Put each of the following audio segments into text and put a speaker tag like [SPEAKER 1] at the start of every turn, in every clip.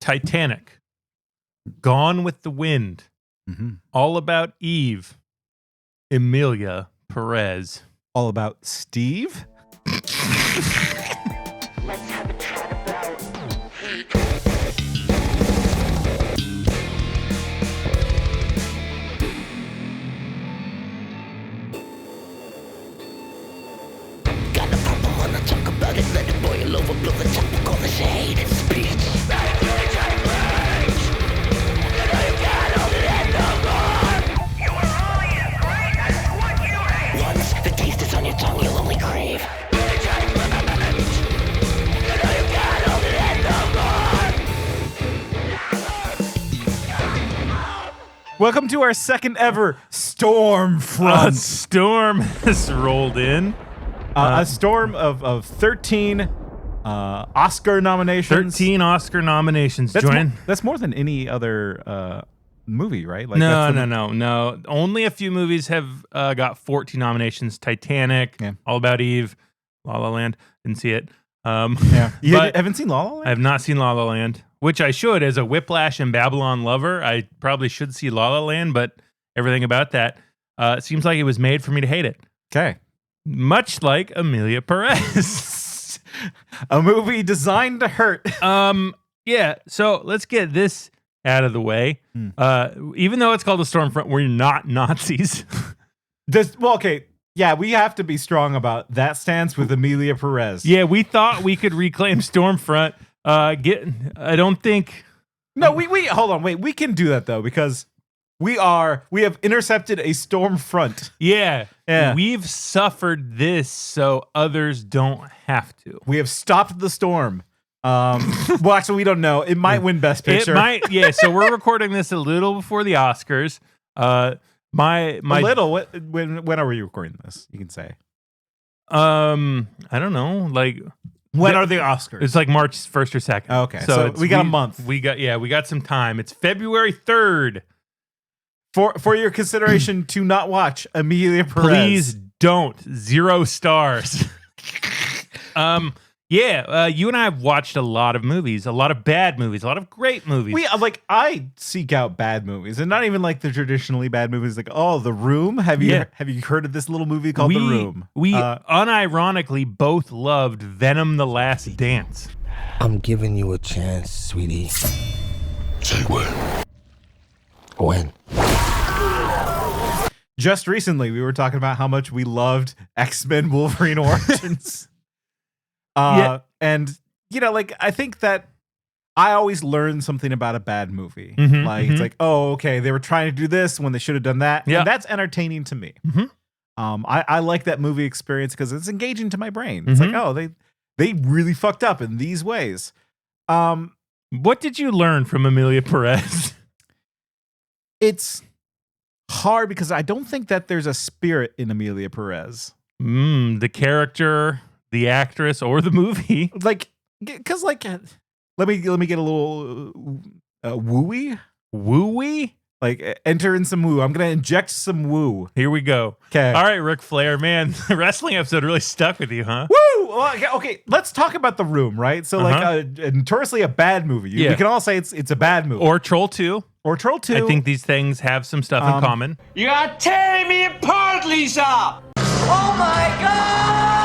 [SPEAKER 1] Titanic, Gone with the Wind, All About Eve, Emilia Perez.
[SPEAKER 2] All About Steve?
[SPEAKER 3] Let's have a chat about
[SPEAKER 4] Got the purple, wanna talk about it, let it boil over, blow the topic on the shade and speech. Once the taste is on your tongue, you'll only crave.
[SPEAKER 2] Welcome to our second ever Stormfront.
[SPEAKER 1] Storm has rolled in.
[SPEAKER 2] A storm of 13 Oscar nominations.
[SPEAKER 1] 13 Oscar nominations.
[SPEAKER 2] That's more than any other movie, right? Like
[SPEAKER 1] No. Only a few movies have got 14 nominations. Titanic, All About Eve, La La Land. Didn't see it.
[SPEAKER 2] You haven't seen La La Land?
[SPEAKER 1] I have not seen La La Land, which I should. As a Whiplash and Babylon lover, I probably should see La La Land, but everything about that seems like it was made for me to hate it.
[SPEAKER 2] Okay.
[SPEAKER 1] Much like Emilia Perez.
[SPEAKER 2] A movie designed to hurt.
[SPEAKER 1] Yeah, so let's get this out of the way. Even though it's called a Stormfront, we're not Nazis.
[SPEAKER 2] Yeah, we have to be strong about that stance with Emilia Perez.
[SPEAKER 1] Yeah, we thought we could reclaim Stormfront. I don't think.
[SPEAKER 2] No, we hold on, wait. We can do that though because we have intercepted a Stormfront.
[SPEAKER 1] Yeah.
[SPEAKER 2] Yeah.
[SPEAKER 1] We've suffered this so others don't have to.
[SPEAKER 2] We have stopped the storm. Well, actually, we don't know. It might win Best Picture.
[SPEAKER 1] It might. Yeah. So we're recording this a little before the Oscars. When
[SPEAKER 2] are we recording this? You can say.
[SPEAKER 1] I don't know. Like
[SPEAKER 2] when are the Oscars?
[SPEAKER 1] It's like March 1st or 2nd.
[SPEAKER 2] Okay, so we got a month.
[SPEAKER 1] We got some time. It's February 3rd.
[SPEAKER 2] For your consideration to not watch Emilia Perez.
[SPEAKER 1] Please don't. 0 stars. You and I have watched a lot of movies, a lot of bad movies, a lot of great movies.
[SPEAKER 2] I seek out bad movies, and not even like the traditionally bad movies. Like, The Room. Have you heard of this little movie called The Room?
[SPEAKER 1] We unironically both loved Venom: The Last Dance.
[SPEAKER 4] I'm giving you a chance, sweetie. Say when. When?
[SPEAKER 2] Just recently, we were talking about how much we loved X-Men Wolverine Origins. And I think that I always learn something about a bad movie. It's like, they were trying to do this when they should have done that. Yeah. And that's entertaining to me. I like that movie experience because it's engaging to my brain. It's like, they really fucked up in these ways.
[SPEAKER 1] What did you learn from Emilia Perez?
[SPEAKER 2] It's hard because I don't think that there's a spirit in Emilia Perez.
[SPEAKER 1] The character, the actress, or the movie.
[SPEAKER 2] Let me get a little wooey.
[SPEAKER 1] Wooey?
[SPEAKER 2] Like enter in some woo. I'm gonna inject some woo.
[SPEAKER 1] Here we go.
[SPEAKER 2] Okay.
[SPEAKER 1] All right, Ric Flair, man, the wrestling episode really stuck with you, huh?
[SPEAKER 2] Woo! Well, okay, let's talk about The Room, right? So notoriously a bad movie. We can all say it's a bad movie.
[SPEAKER 1] Or Troll 2.
[SPEAKER 2] Or Troll 2.
[SPEAKER 1] I think these things have some stuff in common.
[SPEAKER 5] You are tearing me apart, Lisa!
[SPEAKER 3] Oh my God!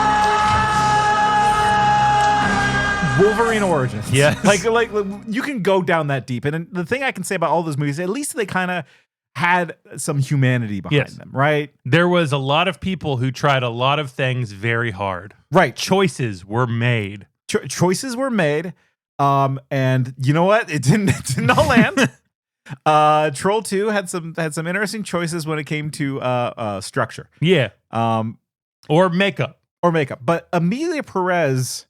[SPEAKER 2] Wolverine Origins.
[SPEAKER 1] Yeah.
[SPEAKER 2] Like you can go down that deep. And the thing I can say about all those movies, at least they kind of had some humanity behind them, right?
[SPEAKER 1] There was a lot of people who tried a lot of things very hard.
[SPEAKER 2] Right.
[SPEAKER 1] Choices were made.
[SPEAKER 2] Choices were made. And you know what? It didn't all land. Troll 2 had some interesting choices when it came to structure.
[SPEAKER 1] Yeah. Or makeup.
[SPEAKER 2] But Emilia Perez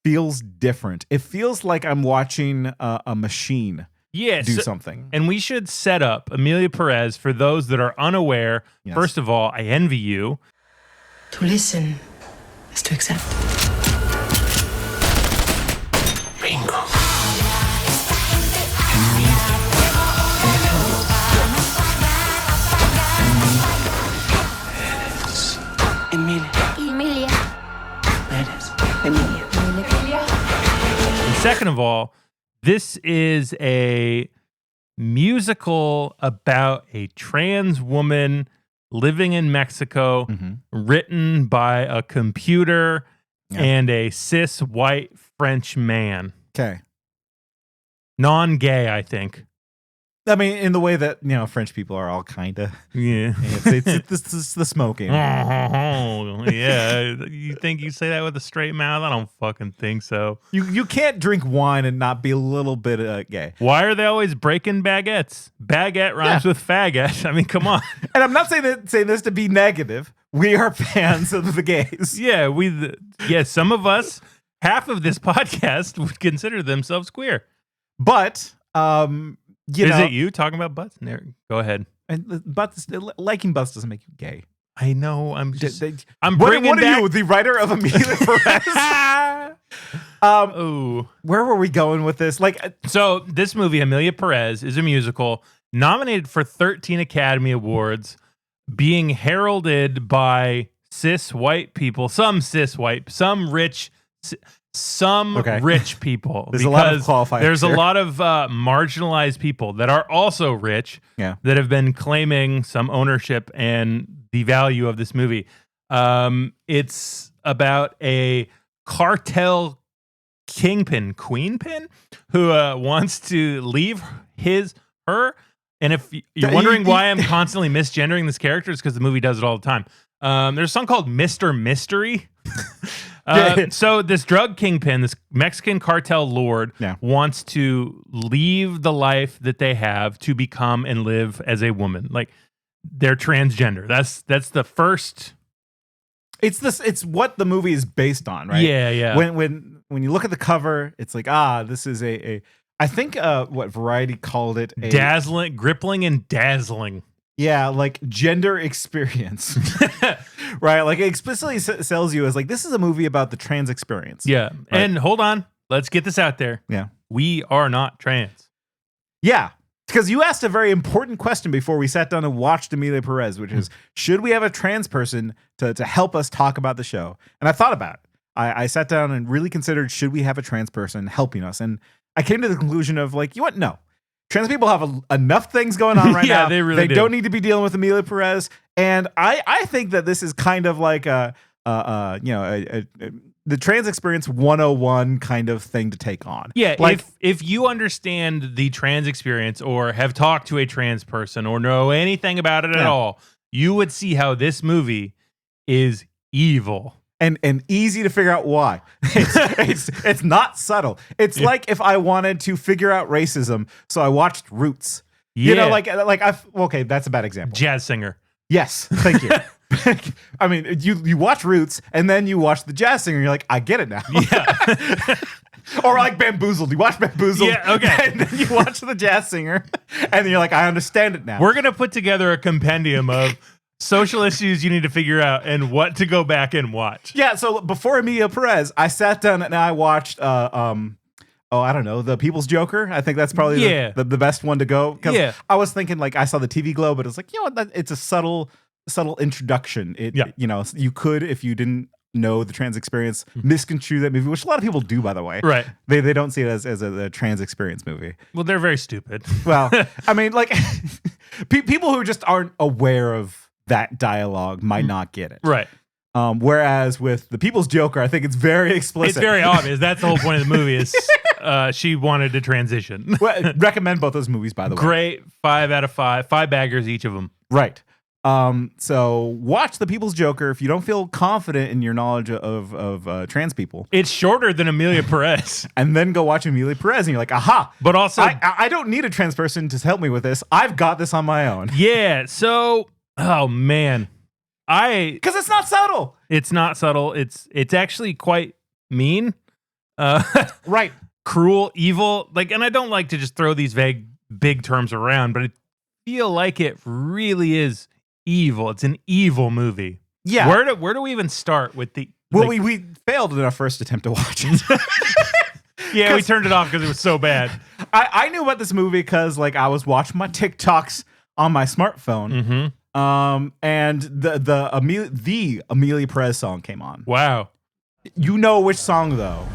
[SPEAKER 2] feels different. It feels like I'm watching a machine do something.
[SPEAKER 1] And we should set up Emilia Perez for those that are unaware.
[SPEAKER 2] Yes.
[SPEAKER 1] First of all, I envy you.
[SPEAKER 6] To listen is to accept.
[SPEAKER 4] Bingo.
[SPEAKER 1] And second of all, This is a musical about a trans woman living in Mexico, written by a computer and a cis white French man.
[SPEAKER 2] Okay.
[SPEAKER 1] Non-gay, I think.
[SPEAKER 2] I mean, in the way that, French people are all kind of.
[SPEAKER 1] Yeah.
[SPEAKER 2] It's the smoking.
[SPEAKER 1] Yeah. You think you say that with a straight mouth? I don't fucking think so.
[SPEAKER 2] You can't drink wine and not be a little bit gay.
[SPEAKER 1] Why are they always breaking baguettes? Baguette rhymes with faggot. I mean, come on.
[SPEAKER 2] And I'm not saying this to be negative. We are fans of the gays.
[SPEAKER 1] Yeah, some of us, half of this podcast would consider themselves queer.
[SPEAKER 2] But,
[SPEAKER 1] is it you talking about butts? Go ahead.
[SPEAKER 2] And butts, liking butts doesn't make you gay.
[SPEAKER 1] I know. I'm bringing
[SPEAKER 2] what
[SPEAKER 1] back.
[SPEAKER 2] Are you, the writer of Emilia Perez? Where were we going with this?
[SPEAKER 1] So this movie, Emilia Perez, is a musical nominated for 13 Academy Awards, being heralded by cis white people, some rich people.
[SPEAKER 2] There's a lot of qualifiers.
[SPEAKER 1] There's a lot of marginalized people that are also rich that have been claiming some ownership and the value of this movie. It's about a cartel queenpin, who wants to leave her. And if you're wondering why I'm constantly misgendering this character, it's because the movie does it all the time. There's a song called Mr. Mystery. So this drug kingpin, this Mexican cartel lord, wants to leave the life that they have to become and live as a woman. Like, they're transgender. That's the first.
[SPEAKER 2] It's what the movie is based on, right?
[SPEAKER 1] Yeah.
[SPEAKER 2] When you look at the cover, it's like, this is a I think what Variety called it, a
[SPEAKER 1] dazzling, gripping and dazzling.
[SPEAKER 2] Yeah, like gender experience. Right? Like, it explicitly sells you as like, this is a movie about the trans experience.
[SPEAKER 1] Yeah.
[SPEAKER 2] Right?
[SPEAKER 1] And hold on, let's get this out there.
[SPEAKER 2] Yeah.
[SPEAKER 1] We are not trans.
[SPEAKER 2] Yeah. Because you asked a very important question before we sat down and watched Emilia Perez, which is, should we have a trans person to help us talk about the show? And I thought about it. I sat down and really considered, should we have a trans person helping us? And I came to the conclusion of like, you know what? No. Trans people have enough things going on right now.
[SPEAKER 1] They really do.
[SPEAKER 2] Don't need to be dealing with Emilia Perez. And I think that this is kind of like the trans experience 101 kind of thing to take on.
[SPEAKER 1] Yeah,
[SPEAKER 2] like,
[SPEAKER 1] if you understand the trans experience or have talked to a trans person or know anything about it at all, you would see how this movie is evil.
[SPEAKER 2] And easy to figure out why. It's not subtle. It's like if I wanted to figure out racism, so I watched Roots.
[SPEAKER 1] Yeah.
[SPEAKER 2] Okay, that's a bad example.
[SPEAKER 1] Jazz singer.
[SPEAKER 2] Yes, thank you. I mean, you watch Roots and then you watch the jazz singer and you're like, I get it now.
[SPEAKER 1] Yeah.
[SPEAKER 2] Or like Bamboozled. You watch Bamboozled.
[SPEAKER 1] Yeah, okay.
[SPEAKER 2] And then you watch the jazz singer and then you're like, I understand it now.
[SPEAKER 1] We're going to put together a compendium of social issues you need to figure out and what to go back and watch.
[SPEAKER 2] Yeah, so before Emilia Perez, I sat down and I watched I don't know, The People's Joker. I think that's probably the best one to go. Because I was thinking, like, I saw the TV Globe, but it's like, it's a subtle introduction. You could, if you didn't know the trans experience, misconstrue that movie, which a lot of people do, by the way.
[SPEAKER 1] Right.
[SPEAKER 2] They don't see it as a trans experience movie.
[SPEAKER 1] Well, they're very stupid.
[SPEAKER 2] Well, I mean, like, people who just aren't aware of that dialogue might not get it.
[SPEAKER 1] Right.
[SPEAKER 2] Whereas with The People's Joker, I think it's very explicit.
[SPEAKER 1] It's very obvious. That's the whole point of the movie is she wanted to transition.
[SPEAKER 2] Well, recommend both those movies, by the way.
[SPEAKER 1] Great. 5 out of 5. 5 baggers, each of them.
[SPEAKER 2] Right. So watch The People's Joker if you don't feel confident in your knowledge of trans people.
[SPEAKER 1] It's shorter than Emilia Perez.
[SPEAKER 2] And then go watch Emilia Perez and you're like, aha.
[SPEAKER 1] But also,
[SPEAKER 2] I don't need a trans person to help me with this. I've got this on my own.
[SPEAKER 1] Yeah. So, oh man.
[SPEAKER 2] Because it's not subtle.
[SPEAKER 1] It's not subtle. It's actually quite mean.
[SPEAKER 2] Right.
[SPEAKER 1] Cruel, evil. Like, and I don't like to just throw these vague, big terms around, but I feel like it really is evil. It's an evil movie.
[SPEAKER 2] Yeah.
[SPEAKER 1] Where do we even start with the?
[SPEAKER 2] Well, we failed in our first attempt to watch it.
[SPEAKER 1] Yeah, we turned it off because it was so bad.
[SPEAKER 2] I knew about this movie because like I was watching my TikToks on my smartphone.
[SPEAKER 1] Mm-hmm.
[SPEAKER 2] And the Emilia Perez song came on.
[SPEAKER 1] Wow.
[SPEAKER 2] You know which song though?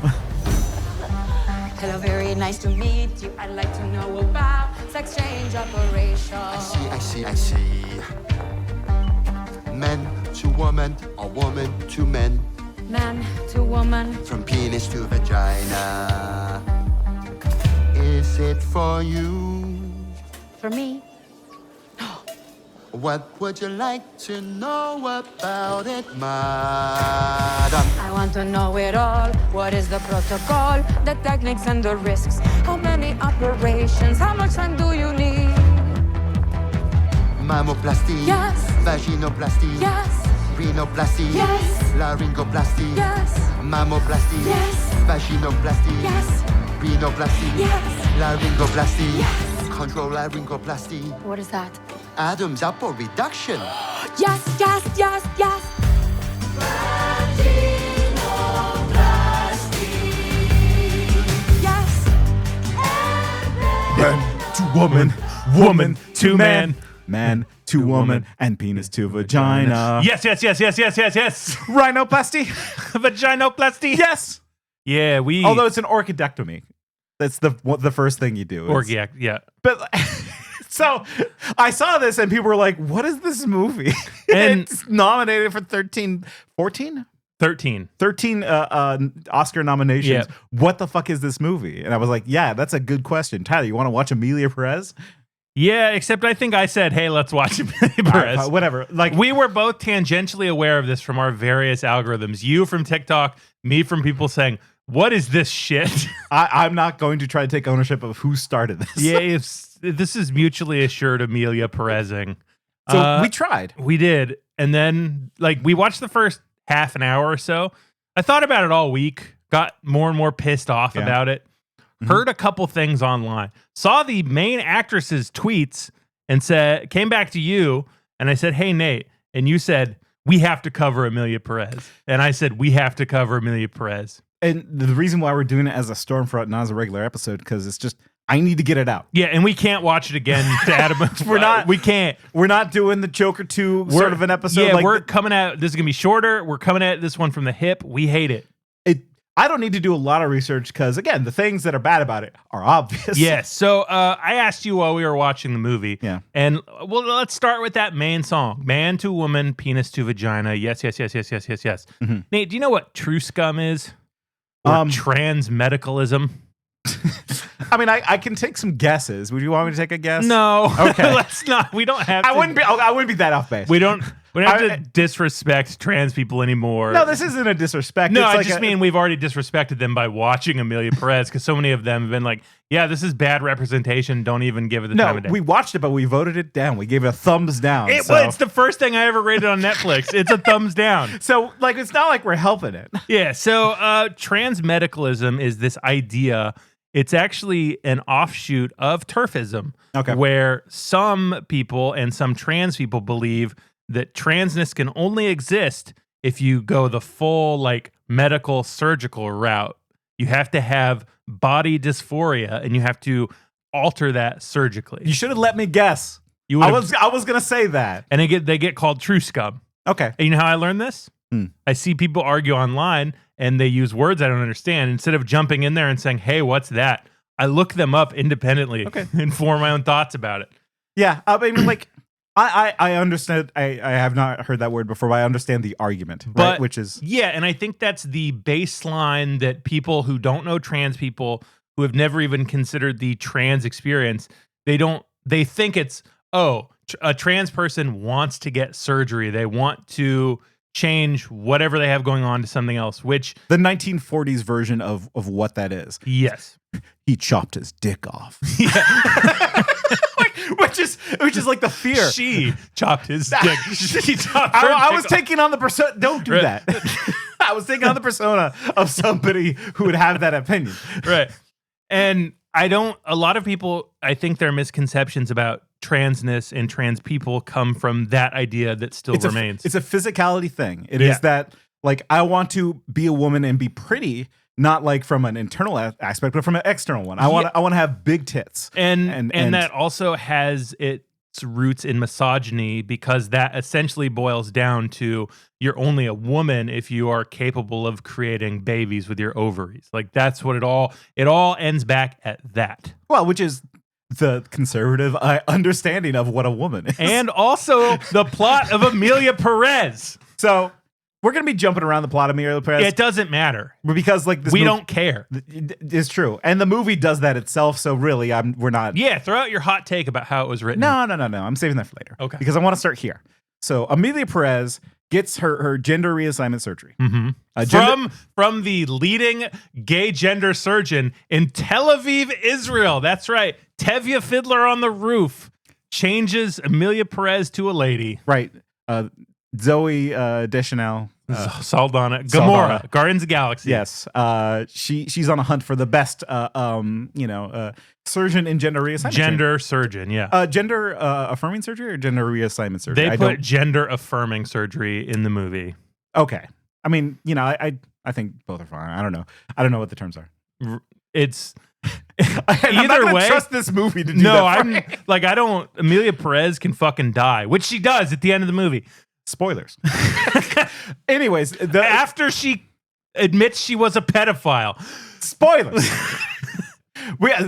[SPEAKER 6] Hello, very nice to meet you. I'd like to know about sex change operation.
[SPEAKER 4] I see. Men to woman, or woman to men.
[SPEAKER 6] Man to woman.
[SPEAKER 4] From penis to vagina. Is it for you?
[SPEAKER 6] For me.
[SPEAKER 4] What would you like to know about it, madam?
[SPEAKER 6] I want to know it all. What is the protocol, the techniques and the risks? How many operations? How much time do you need?
[SPEAKER 4] Mammoplasty.
[SPEAKER 6] Yes.
[SPEAKER 4] Vaginoplasty.
[SPEAKER 6] Yes.
[SPEAKER 4] Rhinoplasty.
[SPEAKER 6] Yes.
[SPEAKER 4] Laryngoplasty.
[SPEAKER 6] Yes.
[SPEAKER 4] Mammoplasty.
[SPEAKER 6] Yes.
[SPEAKER 4] Vaginoplasty.
[SPEAKER 6] Yes.
[SPEAKER 4] Rhinoplasty.
[SPEAKER 6] Yes.
[SPEAKER 4] Laryngoplasty.
[SPEAKER 6] Yes.
[SPEAKER 4] Control laryngoplasty.
[SPEAKER 6] What is that?
[SPEAKER 4] Adam's apple reduction.
[SPEAKER 6] Yes. Yes.
[SPEAKER 2] Man to woman, woman to man, man to woman, and penis to vagina.
[SPEAKER 1] Yes.
[SPEAKER 2] Rhinoplasty.
[SPEAKER 1] Vaginoplasty.
[SPEAKER 2] Yes.
[SPEAKER 1] Yeah, we.
[SPEAKER 2] Although it's an orchidectomy. That's the first thing you do.
[SPEAKER 1] Orgiac, yeah.
[SPEAKER 2] But so I saw this and people were like, what is this movie?
[SPEAKER 1] And
[SPEAKER 2] it's nominated for 13 Oscar nominations.
[SPEAKER 1] Yeah.
[SPEAKER 2] What the fuck is this movie? And I was like, yeah, that's a good question. Tyler, you want to watch Emilia Perez?
[SPEAKER 1] Yeah, except I think I said, hey, let's watch Emilia Perez.
[SPEAKER 2] Right, whatever. Like,
[SPEAKER 1] we were both tangentially aware of this from our various algorithms. You from TikTok, me from people saying, what is this shit?
[SPEAKER 2] I'm not going to try to take ownership of who started this.
[SPEAKER 1] Yeah, this is mutually assured Emilia Perezing.
[SPEAKER 2] So we tried.
[SPEAKER 1] We did. And then, like, we watched the first half an hour or so. I thought about it all week, got more and more pissed off about it. Heard a couple things online, saw the main actress's tweets and came back to you. And I said, hey, Nate. And you said, we have to cover Emilia Perez. And I said, we have to cover Emilia Perez.
[SPEAKER 2] And the reason why we're doing it as a Stormfront, not as a regular episode, because it's just, I need to get it out.
[SPEAKER 1] Yeah, and we can't watch it again to add we can't.
[SPEAKER 2] We're not doing the Joker 2 sort of an episode.
[SPEAKER 1] Yeah,
[SPEAKER 2] like
[SPEAKER 1] we're coming at, this is going to be shorter. We're coming at this one from the hip. We hate it.
[SPEAKER 2] I don't need to do a lot of research because, again, the things that are bad about it are obvious.
[SPEAKER 1] Yes. So I asked you while we were watching the movie.
[SPEAKER 2] Yeah.
[SPEAKER 1] And well, let's start with that main song. Man to woman, penis to vagina. Yes.
[SPEAKER 2] Mm-hmm.
[SPEAKER 1] Nate, do you know what Truscum is? Or transmedicalism?
[SPEAKER 2] I mean, I can take some guesses. Would you want me to take a guess?
[SPEAKER 1] No.
[SPEAKER 2] Okay.
[SPEAKER 1] Let's not. We don't have to.
[SPEAKER 2] I wouldn't be that off base.
[SPEAKER 1] We don't have to disrespect trans people anymore.
[SPEAKER 2] No, this isn't a disrespect.
[SPEAKER 1] No,
[SPEAKER 2] it's
[SPEAKER 1] I
[SPEAKER 2] like
[SPEAKER 1] just mean we've already disrespected them by watching Emilia Perez because so many of them have been like, yeah, this is bad representation. Don't even give it the time of day.
[SPEAKER 2] We watched it, but we voted it down. We gave it a thumbs down.
[SPEAKER 1] It's the first thing I ever rated on Netflix. It's a thumbs down.
[SPEAKER 2] So, like, it's not like we're helping it.
[SPEAKER 1] Yeah. So, transmedicalism is this idea. It's actually an offshoot of turfism, where some people and some trans people believe that transness can only exist if you go the full, like, medical surgical route. You have to have body dysphoria and you have to alter that surgically.
[SPEAKER 2] You should have let me guess. I was gonna say that.
[SPEAKER 1] And they get called Truscum.
[SPEAKER 2] Okay.
[SPEAKER 1] And you know how I learned this? I see people argue online and they use words I don't understand. Instead of jumping in there and saying, hey, what's that? I look them up independently and form my own thoughts about it.
[SPEAKER 2] Yeah. I mean, like, I understand. I have not heard that word before, but I understand the argument, right? Which is
[SPEAKER 1] and I think that's the baseline that people who don't know trans people, who have never even considered the trans experience, they think it's a trans person wants to get surgery, they want to change whatever they have going on to something else, which
[SPEAKER 2] the 1940s version of what that is.
[SPEAKER 1] Yes,
[SPEAKER 2] he chopped his dick off. Which is like the fear.
[SPEAKER 1] She chopped his dick. She chopped
[SPEAKER 2] I was taking on the persona. Don't do that. I was taking on the persona of somebody who would have that opinion.
[SPEAKER 1] Right. And a lot of people, I think their misconceptions about transness and trans people come from that idea that still remains.
[SPEAKER 2] It's a physicality thing. It is that, like, I want to be a woman and be pretty, not like from an internal aspect, but from an external one. I want to have big tits.
[SPEAKER 1] And that also has it roots in misogyny, because that essentially boils down to you're only a woman if you are capable of creating babies with your ovaries. Like that's what it all ends back at that.
[SPEAKER 2] Well, which is the conservative understanding of what a woman is.
[SPEAKER 1] And also the plot of Emilia Perez.
[SPEAKER 2] So we're going to be jumping around the plot of Emilia Perez.
[SPEAKER 1] It doesn't matter.
[SPEAKER 2] Because like
[SPEAKER 1] we don't care.
[SPEAKER 2] It's true. And the movie does that itself. So really, we're not.
[SPEAKER 1] Yeah, throw out your hot take about how it was written.
[SPEAKER 2] No. I'm saving that for later.
[SPEAKER 1] Okay.
[SPEAKER 2] Because I want to start here. So Emilia Perez gets her gender reassignment surgery.
[SPEAKER 1] From the leading gay gender surgeon in Tel Aviv, Israel. That's right. Tevye Fiddler on the Roof changes Emilia Perez to a lady.
[SPEAKER 2] Right. Zoe Deschanel.
[SPEAKER 1] Saldana. Gamora.
[SPEAKER 2] Saldana.
[SPEAKER 1] Guardians of the Galaxy.
[SPEAKER 2] Yes. She's on a hunt for the best surgeon in gender reassignment.
[SPEAKER 1] Gender surgeon, yeah.
[SPEAKER 2] Gender affirming surgery or gender reassignment surgery?
[SPEAKER 1] They put gender affirming surgery in the movie.
[SPEAKER 2] Okay. I mean, I think both are fine. I don't know. I don't know what the terms are.
[SPEAKER 1] It's
[SPEAKER 2] I'm not gonna trust this movie to do that.
[SPEAKER 1] Emilia Perez can fucking die, which she does at the end of the movie.
[SPEAKER 2] Spoilers. Anyways,
[SPEAKER 1] after she admits she was a pedophile.
[SPEAKER 2] Spoilers.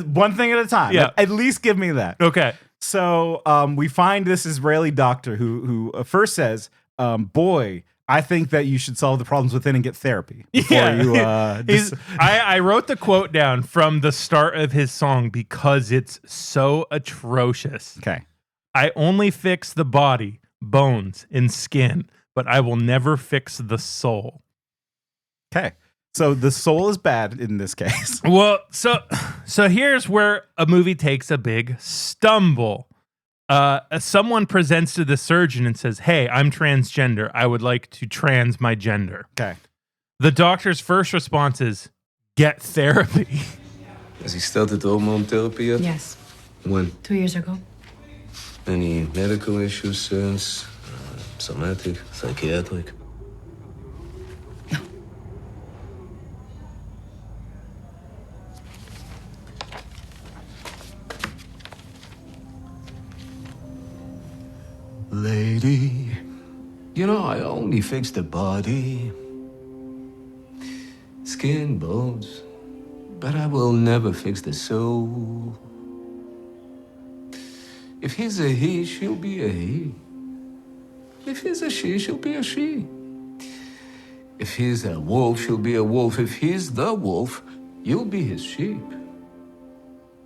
[SPEAKER 2] One thing at a time.
[SPEAKER 1] Yeah.
[SPEAKER 2] At least give me that.
[SPEAKER 1] Okay.
[SPEAKER 2] So we find this Israeli doctor who first says, boy, I think that you should solve the problems within and get therapy.
[SPEAKER 1] I wrote the quote down from the start of his song because it's so atrocious.
[SPEAKER 2] Okay.
[SPEAKER 1] I only fix the body, bones, and skin, but I will never fix the soul.
[SPEAKER 2] Okay. So the soul is bad in this case.
[SPEAKER 1] Well, so here's where a movie takes a big stumble. Someone presents to the surgeon and says, "Hey, I'm transgender. I would like to trans my gender."
[SPEAKER 2] Okay.
[SPEAKER 1] The doctor's first response is, "Get therapy."
[SPEAKER 7] Has he started hormone therapy yet?
[SPEAKER 8] Yes,
[SPEAKER 7] When?
[SPEAKER 8] 2 years ago.
[SPEAKER 7] Any medical issues since? Somatic, psychiatric? Lady, you know, I only fix the body, skin, bones, but I will never fix the soul. If he's a he, she'll be a he. If he's a she, she'll be a she. If he's a wolf, she'll be a wolf. If he's the wolf, you'll be his sheep.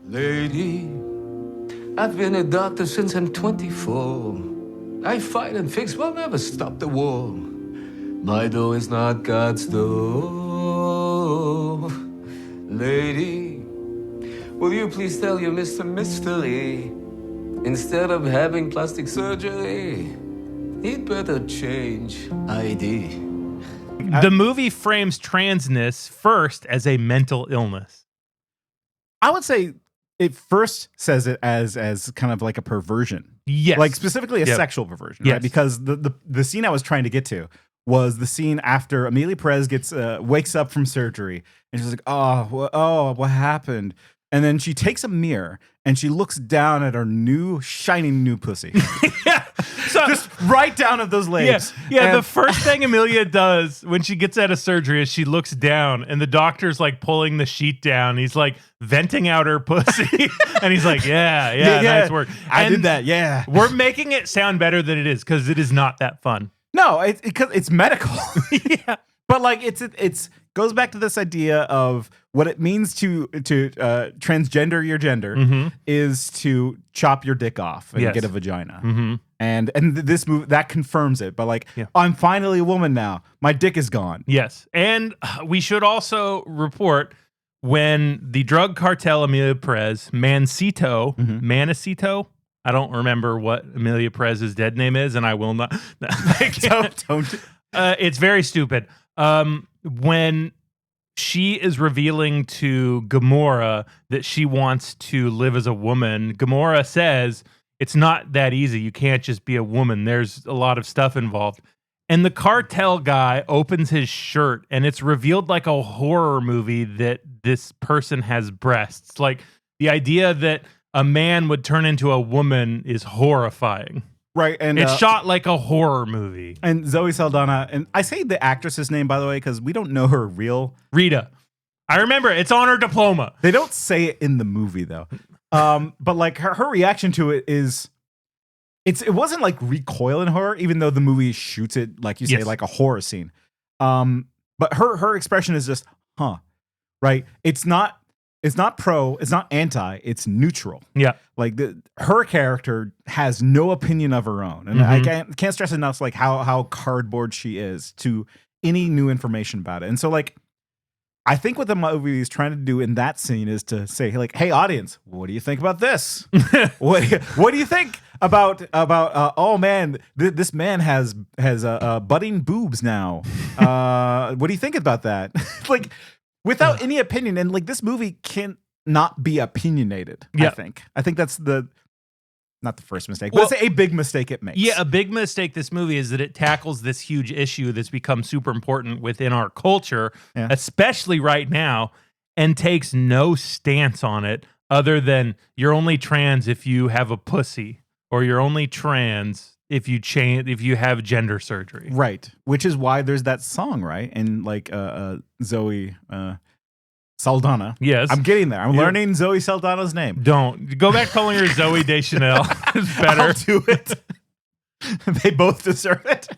[SPEAKER 7] Lady, I've been a doctor since I'm 24. I fight and fix, will never stop the war. My door is not God's door. Lady, will you please tell your Mr. Mystery, instead of having plastic surgery, he'd better change ID.
[SPEAKER 1] The movie frames transness first as a mental illness.
[SPEAKER 2] I would say it first says it as kind of like a perversion.
[SPEAKER 1] Yes.
[SPEAKER 2] Like specifically a sexual perversion, right? Because the scene I was trying to get to was the scene after Emilia Perez wakes up from surgery and she's like, what happened? And then she takes a mirror and she looks down at her shining new pussy.
[SPEAKER 1] Yeah. So,
[SPEAKER 2] just right down at those legs.
[SPEAKER 1] Yeah. The first thing Emilia does when she gets out of surgery is she looks down and the doctor's like pulling the sheet down. He's like venting out her pussy. And he's like, yeah, nice work.
[SPEAKER 2] I did that. Yeah.
[SPEAKER 1] We're making it sound better than it is because it is not that fun.
[SPEAKER 2] No, it's medical.
[SPEAKER 1] Yeah.
[SPEAKER 2] But like it's goes back to this idea of what it means to transgender your gender is to chop your dick off and get a vagina. And this movie that confirms it. But like, I'm finally a woman now. My dick is gone.
[SPEAKER 1] Yes. And we should also report when the drug cartel Emilia Perez, Mancito, I don't remember what Emilia Perez's dead name is, and I will not.
[SPEAKER 2] Don't.
[SPEAKER 1] It's very stupid. When she is revealing to Gamora that she wants to live as a woman, Gamora says, it's not that easy. You can't just be a woman. There's a lot of stuff involved. And the cartel guy opens his shirt and it's revealed like a horror movie that this person has breasts. Like the idea that a man would turn into a woman is horrifying.
[SPEAKER 2] Right, and
[SPEAKER 1] it's shot like a horror movie.
[SPEAKER 2] And Zoe Saldana, and I say the actress's name, by the way, because we don't know her real.
[SPEAKER 1] Rita. I remember it's on her diploma.
[SPEAKER 2] They don't say it in the movie though. But like her reaction to it is, it wasn't like recoil in horror, even though the movie shoots it like you say, like a horror scene. But her expression is just, huh, right? It's not pro, it's not anti, it's neutral.
[SPEAKER 1] Yeah.
[SPEAKER 2] Like her character has no opinion of her own. And I can't stress enough like how cardboard she is to any new information about it. And so like, I think what the movie is trying to do in that scene is to say like, hey audience, what do you think about this? what do you think about oh man, this man has budding boobs now. What do you think about that? Like, without any opinion, and like this movie can't not be opinionated.
[SPEAKER 1] Yeah.
[SPEAKER 2] I think that's not the first mistake, but it's a big mistake it makes.
[SPEAKER 1] Yeah, a big mistake this movie is that it tackles this huge issue that's become super important within our culture, especially right now, and takes no stance on it other than you're only trans if you have a pussy, or you're only trans if you have gender surgery.
[SPEAKER 2] Right. Which is why there's that song, right? And like Zoe Saldana.
[SPEAKER 1] Yes.
[SPEAKER 2] I'm getting there. I'm learning Zoe Saldana's name.
[SPEAKER 1] Don't. Go back calling her Zoe Deschanel. It's better.
[SPEAKER 2] I'll do it. They both deserve it.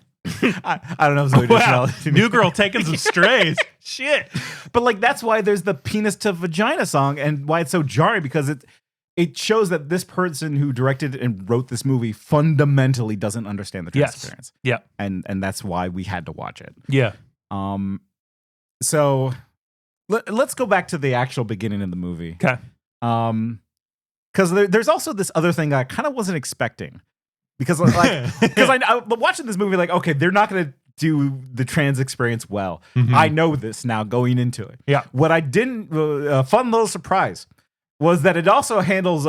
[SPEAKER 2] I don't know if Zoe Deschanel.
[SPEAKER 1] New girl taking some strays. Shit.
[SPEAKER 2] But like that's why there's the penis to vagina song and why it's so jarring, because it shows that this person who directed and wrote this movie fundamentally doesn't understand the trans experience.
[SPEAKER 1] Yeah.
[SPEAKER 2] And that's why we had to watch it.
[SPEAKER 1] Yeah.
[SPEAKER 2] So let's go back to the actual beginning of the movie.
[SPEAKER 1] Okay.
[SPEAKER 2] Because there's also this other thing I kind of wasn't expecting. Because I watching this movie, like, okay, they're not going to do the trans experience well.
[SPEAKER 1] Mm-hmm.
[SPEAKER 2] I know this now going into it.
[SPEAKER 1] Yeah.
[SPEAKER 2] What I didn't, a fun little surprise, was that it also handles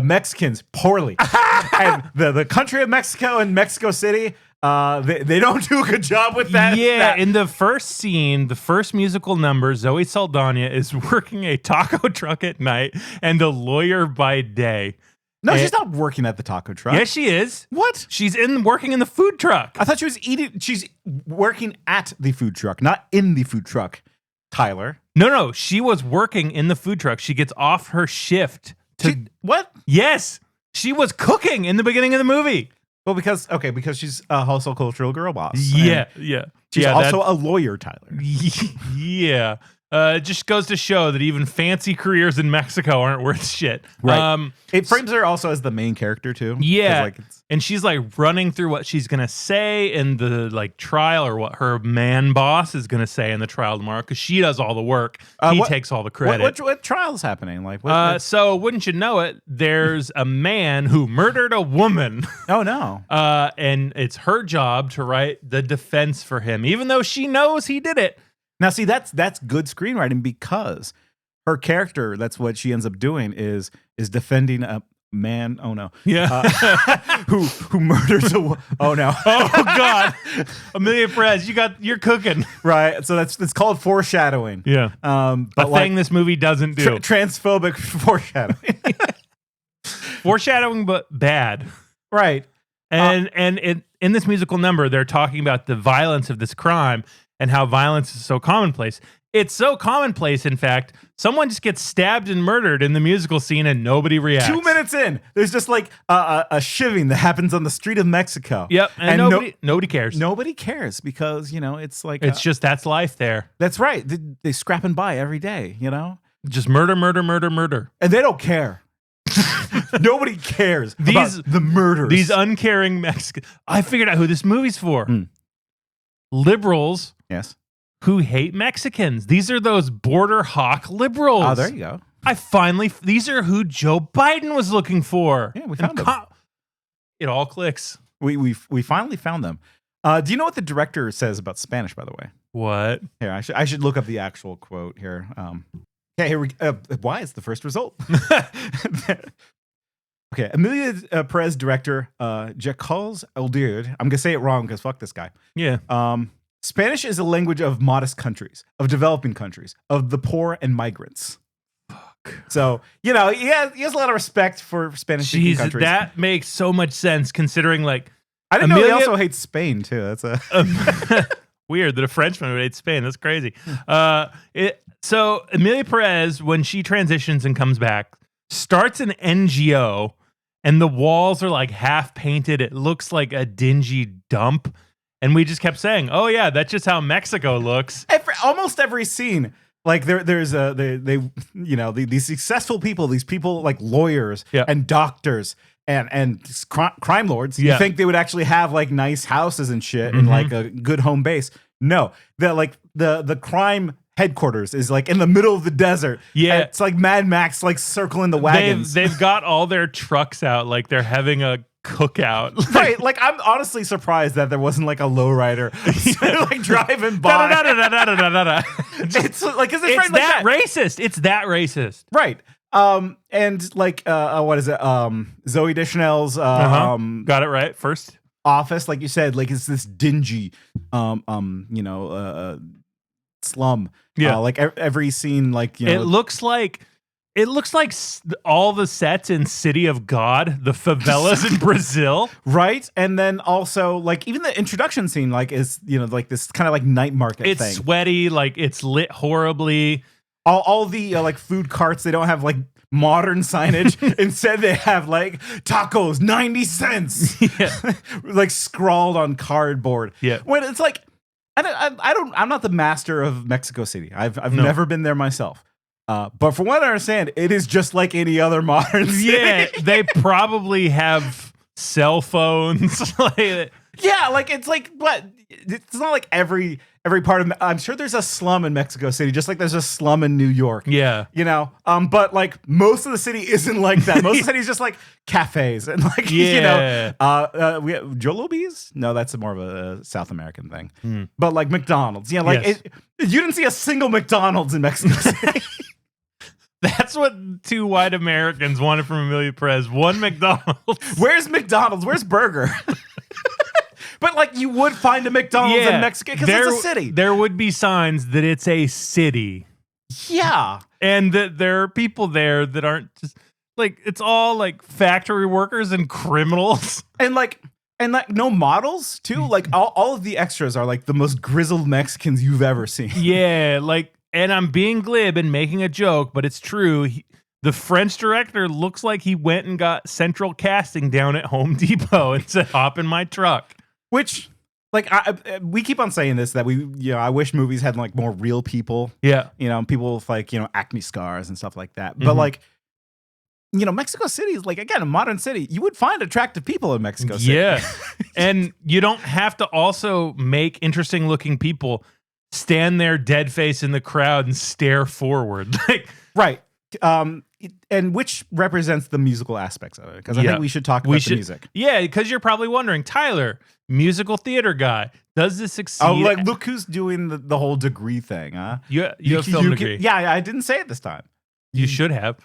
[SPEAKER 2] Mexicans poorly. And the country of Mexico and Mexico City, they don't do a good job with that.
[SPEAKER 1] Yeah, in the first scene, the first musical number, Zoe Saldana is working a taco truck at night and a lawyer by day.
[SPEAKER 2] No, she's not working at the taco truck.
[SPEAKER 1] Yes, she is.
[SPEAKER 2] What?
[SPEAKER 1] She's working in the food truck.
[SPEAKER 2] I thought she was eating. She's working at the food truck, not in the food truck. Tyler.
[SPEAKER 1] No, she was working in the food truck. She gets off her shift to
[SPEAKER 2] what?
[SPEAKER 1] Yes, she was cooking in the beginning of the movie.
[SPEAKER 2] Well, because she's a hustle cultural girl boss.
[SPEAKER 1] Yeah.
[SPEAKER 2] She's also a lawyer, Tyler.
[SPEAKER 1] Yeah. It just goes to show that even fancy careers in Mexico aren't worth shit.
[SPEAKER 2] Right. It frames her also as the main character too.
[SPEAKER 1] Yeah. And she's like running through what she's gonna say in the like trial, or what her man boss is gonna say in the trial tomorrow, because she does all the work. He takes all the credit.
[SPEAKER 2] What trial is happening? Like,
[SPEAKER 1] so wouldn't you know it? There's a man who murdered a woman.
[SPEAKER 2] Oh no.
[SPEAKER 1] And it's her job to write the defense for him, even though she knows he did it.
[SPEAKER 2] Now, see, that's good screenwriting, because her character, that's what she ends up doing is defending a man. Oh no.
[SPEAKER 1] Yeah.
[SPEAKER 2] Who murders a oh no.
[SPEAKER 1] Oh God. Emilia Perez, you're cooking.
[SPEAKER 2] Right. So it's called foreshadowing.
[SPEAKER 1] Yeah.
[SPEAKER 2] But
[SPEAKER 1] a thing this movie doesn't do.
[SPEAKER 2] Transphobic foreshadowing.
[SPEAKER 1] Foreshadowing, but bad.
[SPEAKER 2] Right.
[SPEAKER 1] And in this musical number, they're talking about the violence of this crime and how violence is so commonplace. It's so commonplace, in fact, someone just gets stabbed and murdered in the musical scene and nobody reacts.
[SPEAKER 2] 2 minutes in, there's just like a shivving that happens on the street of Mexico.
[SPEAKER 1] Yep, and nobody cares.
[SPEAKER 2] Nobody cares because, it's like...
[SPEAKER 1] It's just, that's life there.
[SPEAKER 2] That's right. They scrapping by every day,
[SPEAKER 1] Just murder.
[SPEAKER 2] And they don't care. Nobody cares about the murders.
[SPEAKER 1] These uncaring Mexicans. I figured out who this movie's for. Liberals.
[SPEAKER 2] Yes.
[SPEAKER 1] Who hate Mexicans. These are those border hawk liberals.
[SPEAKER 2] Oh, there you go.
[SPEAKER 1] These are who Joe Biden was looking for.
[SPEAKER 2] Yeah, we found them.
[SPEAKER 1] It all clicks.
[SPEAKER 2] We finally found them. Do you know what the director says about Spanish, by the way?
[SPEAKER 1] What?
[SPEAKER 2] Here, I should look up the actual quote here. Okay, here we why is the first result? Okay, Emilia Perez director, Jacques Aldude. I'm gonna say it wrong because fuck this guy.
[SPEAKER 1] Yeah.
[SPEAKER 2] Spanish is a language of modest countries, of developing countries, of the poor and migrants. So, you know, he has a lot of respect for Spanish-speaking countries.
[SPEAKER 1] That makes so much sense considering, like,
[SPEAKER 2] I didn't know he also hates Spain, too. That's
[SPEAKER 1] weird that a Frenchman would hate Spain. That's crazy. So Emilia Perez, when she transitions and comes back, starts an NGO, and the walls are like half painted. It looks like a dingy dump. And we just kept saying, "Oh yeah, that's just how Mexico looks."
[SPEAKER 2] Almost every scene, like these successful people, these people like lawyers and doctors and crime lords. You think they would actually have like nice houses and shit and like a good home base? No, the crime headquarters is like in the middle of the desert. Yeah, it's like Mad Max, like circling the wagons.
[SPEAKER 1] They've got all their trucks out, like they're having a cookout.
[SPEAKER 2] Right, like I'm honestly surprised that there wasn't like a lowrider like driving by. It's like, is it
[SPEAKER 1] it's that racist? It's that racist,
[SPEAKER 2] right? And like what is it? Zoe Deschanel's
[SPEAKER 1] got it right first
[SPEAKER 2] office, like you said, like it's this dingy slum. Yeah, like every scene, like, you know,
[SPEAKER 1] it looks like all the sets in City of God, the favelas in Brazil,
[SPEAKER 2] right? And then also like even the introduction scene, like is, you know, like this kind of like night market thing.
[SPEAKER 1] It's sweaty, like it's lit horribly.
[SPEAKER 2] All the like food carts, they don't have like modern signage. Instead, they have like tacos 90 cents, like scrawled on cardboard.
[SPEAKER 1] Yeah,
[SPEAKER 2] when it's like. I'm not the master of Mexico City. I've never been there myself. But from what I understand, it is just like any other modern city.
[SPEAKER 1] Yeah, they probably have cell phones.
[SPEAKER 2] Yeah, like it's like what? It's not like every part of. I'm sure there's a slum in Mexico City, just like there's a slum in New York.
[SPEAKER 1] Yeah,
[SPEAKER 2] you know. But like most of the city isn't like that. Most of the city is just like cafes and like you know. We have Jolobies. No, that's more of a South American thing. But like McDonald's. Yeah, like you didn't see a single McDonald's in Mexico City.
[SPEAKER 1] That's what two white Americans wanted from Emilia Perez. One McDonald's.
[SPEAKER 2] Where's McDonald's? Where's Burger? But like you would find a McDonald's in Mexico because it's a city.
[SPEAKER 1] There would be signs that it's a city.
[SPEAKER 2] Yeah.
[SPEAKER 1] And that there are people there that aren't just like, it's all like factory workers and criminals.
[SPEAKER 2] And like no models too. Like all of the extras are like the most grizzled Mexicans you've ever seen.
[SPEAKER 1] Yeah. Like, and I'm being glib and making a joke, but it's true. The French director looks like he went and got central casting down at Home Depot and said, "Hop in my truck."
[SPEAKER 2] Which, like, we keep on saying this, that I wish movies had like more real people.
[SPEAKER 1] Yeah.
[SPEAKER 2] You know, people with like, you know, acne scars and stuff like that. But like, you know, Mexico City is like, again, a modern city. You would find attractive people in Mexico City.
[SPEAKER 1] Yeah. And you don't have to also make interesting looking people stand there dead face in the crowd and stare forward. Like,
[SPEAKER 2] right. And which represents the musical aspects of it, because I think we should talk about the music.
[SPEAKER 1] Yeah, because you're probably wondering, Tyler, musical theater guy, does this succeed?
[SPEAKER 2] Oh, like look who's doing the whole degree thing, huh?
[SPEAKER 1] You have film degree.
[SPEAKER 2] Yeah, I didn't say it this time.
[SPEAKER 1] You should have.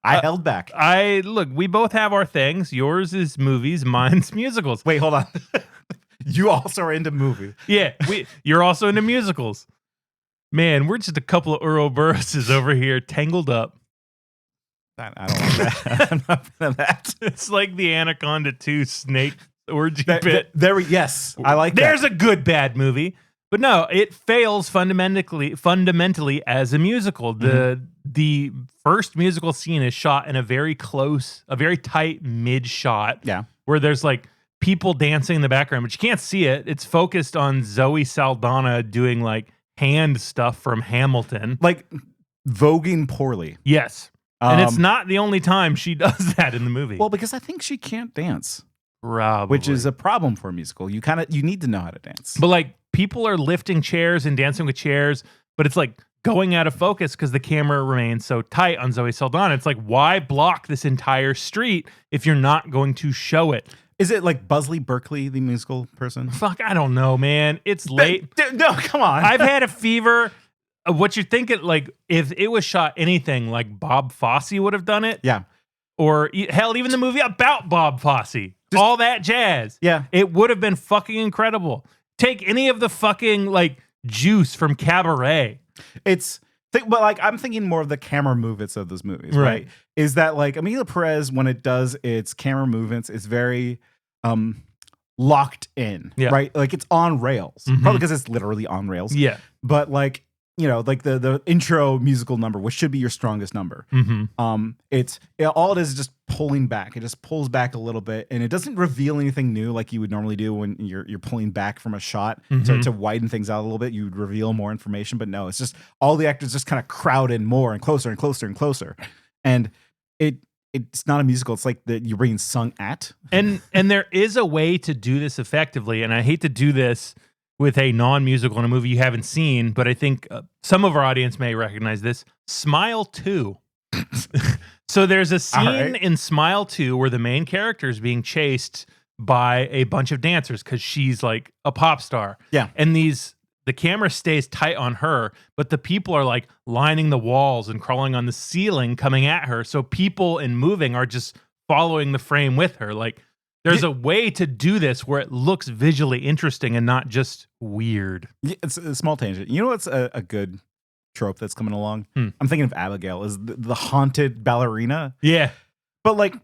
[SPEAKER 2] I held back.
[SPEAKER 1] Look, we both have our things. Yours is movies, mine's musicals.
[SPEAKER 2] Wait, hold on. You also are into movies.
[SPEAKER 1] Yeah, you're also into musicals. Man, we're just a couple of Ouroboroses over here tangled up.
[SPEAKER 2] I don't want that. I'm not fan of that.
[SPEAKER 1] It's like the Anaconda 2 snake orgy bit.
[SPEAKER 2] Yes, I like that.
[SPEAKER 1] There's a good bad movie. But no, it fails fundamentally as a musical. The first musical scene is shot in a very tight mid shot.
[SPEAKER 2] Yeah.
[SPEAKER 1] Where there's like people dancing in the background, but you can't see it. It's focused on Zoe Saldana doing like hand stuff from Hamilton.
[SPEAKER 2] Like voguing poorly.
[SPEAKER 1] Yes. And it's not the only time she does that in the movie.
[SPEAKER 2] Well, because I think she can't dance.
[SPEAKER 1] Probably.
[SPEAKER 2] Which is a problem for a musical. You need to know how to dance.
[SPEAKER 1] But like people are lifting chairs and dancing with chairs, but it's like going out of focus because the camera remains so tight on Zoe Saldana. It's like, why block this entire street if you're not going to show it?
[SPEAKER 2] Is it like Buzzley Berkeley, the musical person?
[SPEAKER 1] Fuck, I don't know, man. It's late.
[SPEAKER 2] No, come on.
[SPEAKER 1] I've had a fever. What you think it like if it was shot anything like Bob Fosse would have done it?
[SPEAKER 2] Yeah.
[SPEAKER 1] Or hell, even the movie about Bob Fosse. All that jazz.
[SPEAKER 2] Yeah.
[SPEAKER 1] It would have been fucking incredible. Take any of the fucking like juice from Cabaret.
[SPEAKER 2] It's But like I'm thinking more of the camera movements of those movies, right? Is that like Emilia Perez when it does its camera movements is very locked in, right? Like it's on rails, probably because it's literally on rails.
[SPEAKER 1] Yeah,
[SPEAKER 2] but like like the intro musical number, which should be your strongest number. It's all it is just pulling back. It just pulls back a little bit, and it doesn't reveal anything new like you would normally do when you're pulling back from a shot to widen things out a little bit. You would reveal more information, but no, it's just all the actors just kind of crowd in more and closer and closer and closer, and it's not a musical. It's like that you're being sung at,
[SPEAKER 1] and there is a way to do this effectively, and I hate to do this with a non-musical in a movie you haven't seen, but I think some of our audience may recognize this. Smile 2. So there's a scene in Smile 2 where the main character is being chased by a bunch of dancers because she's like a pop star.
[SPEAKER 2] Yeah.
[SPEAKER 1] And the camera stays tight on her, but the people are like lining the walls and crawling on the ceiling coming at her. So people and moving are just following the frame with her. Like, there's a way to do this where it looks visually interesting and not just weird.
[SPEAKER 2] It's a small tangent. You know what's a good trope that's coming along? I'm thinking of Abigail, is the haunted ballerina.
[SPEAKER 1] Yeah.
[SPEAKER 2] But like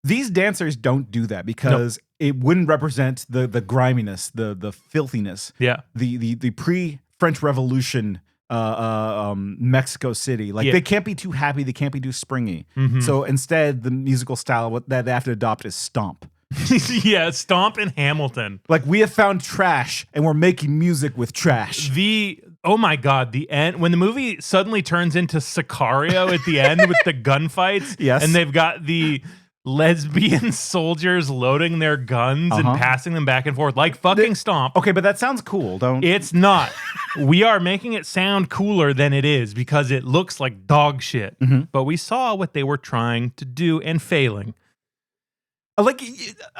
[SPEAKER 2] these dancers don't do that because it wouldn't represent the griminess, the filthiness.
[SPEAKER 1] Yeah.
[SPEAKER 2] The pre-French Revolution Mexico City. Like they can't be too happy, they can't be too springy. So instead the musical style that they have to adopt is stomp.
[SPEAKER 1] Yeah, Stomp and Hamilton.
[SPEAKER 2] Like we have found trash and we're making music with trash.
[SPEAKER 1] Oh my God, the end when the movie suddenly turns into Sicario at the end with the gunfights.
[SPEAKER 2] Yes.
[SPEAKER 1] And they've got the lesbian soldiers loading their guns and passing them back and forth like fucking Stomp.
[SPEAKER 2] Okay, but that sounds cool, don't?
[SPEAKER 1] It's not. We are making it sound cooler than it is because it looks like dog shit. But we saw what they were trying to do and failing.
[SPEAKER 2] Like,